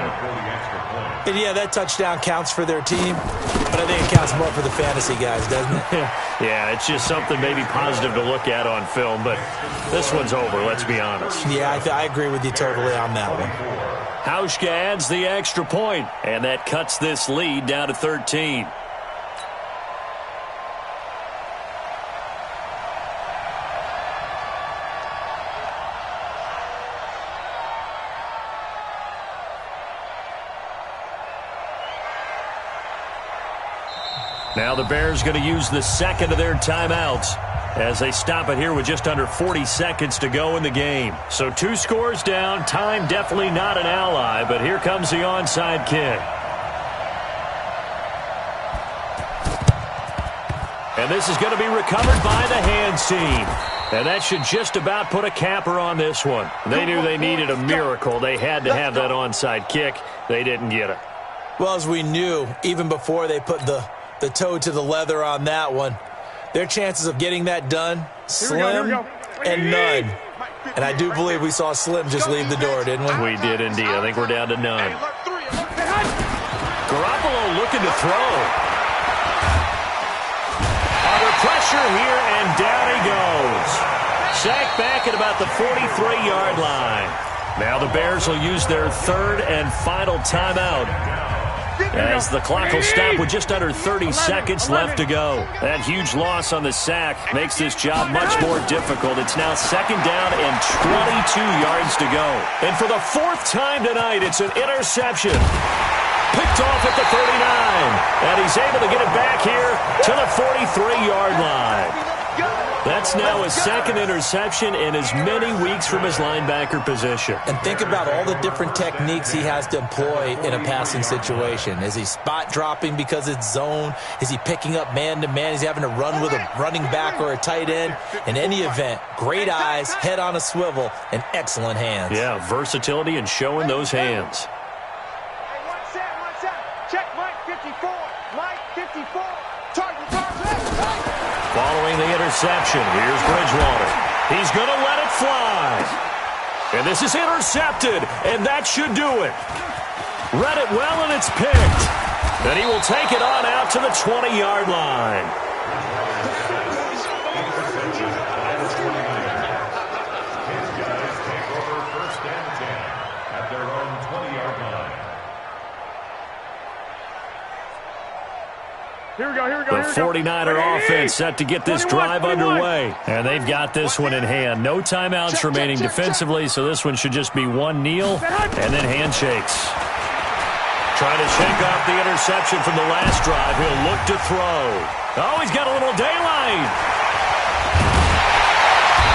And yeah, that touchdown counts for their team, but I think it counts more for the fantasy guys, doesn't it? Yeah, it's just something maybe positive to look at on film, but this one's over, let's be honest. Yeah, I agree with you totally on that one. Hauschka adds the extra point, and that cuts this lead down to 13. Now the Bears going to use the 2nd of their timeouts as they stop it here with just under 40 seconds to go in the game. So 2 scores down. Time definitely not an ally, but here comes the onside kick. And this is going to be recovered by the hands team. And that should just about put a capper on this one. They knew they needed a miracle. They had to have that onside kick. They didn't get it. Well, as we knew, even before they put the toe to the leather on that one, their chances of getting that done, slim and none. And I do believe we saw Slim just leave the door, didn't we? We did indeed. I think we're down to none. Garoppolo looking to throw. Under pressure here, and down he goes. Sacked back at about the 43-yard line. Now the Bears will use their third and final timeout, as the clock will stop with just under 30 seconds left to go. That huge loss on the sack makes this job much more difficult. It's now second down and 22 yards to go. And for the fourth time tonight, it's an interception. Picked off at the 39. And he's able to get it back here to the 43-yard line. That's now his second interception in as many weeks from his linebacker position. And think about all the different techniques he has to employ in a passing situation. Is he spot dropping because it's zone? Is he picking up man-to-man? Is he having to run with a running back or a tight end? In any event, great eyes, head on a swivel, and excellent hands. Yeah, versatility and showing those hands. Hey, one set. Check Mike 54. Mike 54. Target. Following the interception, here's Bridgewater. He's going to let it fly. And this is intercepted, and that should do it. Read it well, and it's picked. And he will take it on out to the 20-yard line. Here we go. The 49er offense set to get this drive underway. And they've got this one in hand. No timeouts remaining defensively, so this one should just be one kneel and then handshakes. Trying to shake off the interception from the last drive. He'll look to throw. Oh, he's got a little daylight.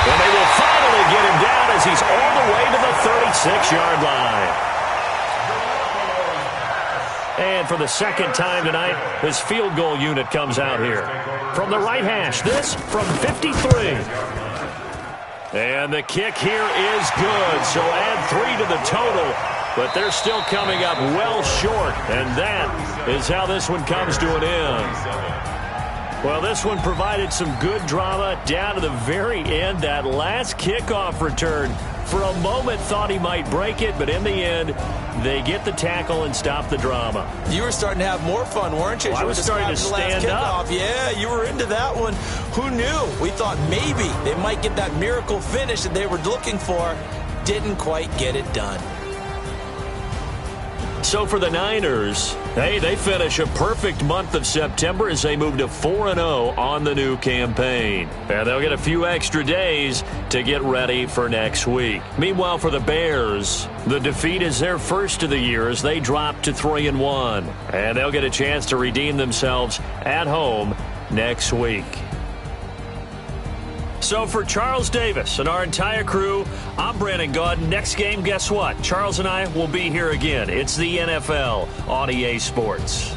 And they will finally get him down as he's all the way to the 36-yard line. And for the second time tonight, his field goal unit comes out here. From the right hash, this from 53. And the kick here is good, so add 3 to the total. But they're still coming up well short, and that is how this one comes to an end. Well, this one provided some good drama down to the very end. That last kickoff return, for a moment thought he might break it, but in the end, they get the tackle and stop the drama. You were starting to have more fun, weren't you? Well, I was starting to stand up. Yeah, you were into that one. Who knew? We thought maybe they might get that miracle finish that they were looking for. Didn't quite get it done. So for the Niners, hey, they finish a perfect month of September as they move to 4-0 on the new campaign. And they'll get a few extra days to get ready for next week. Meanwhile, for the Bears, the defeat is their first of the year as they drop to 3-1. And they'll get a chance to redeem themselves at home next week. So for Charles Davis and our entire crew, I'm Brandon Gaudin. Next game, guess what? Charles and I will be here again. It's the NFL on EA Sports.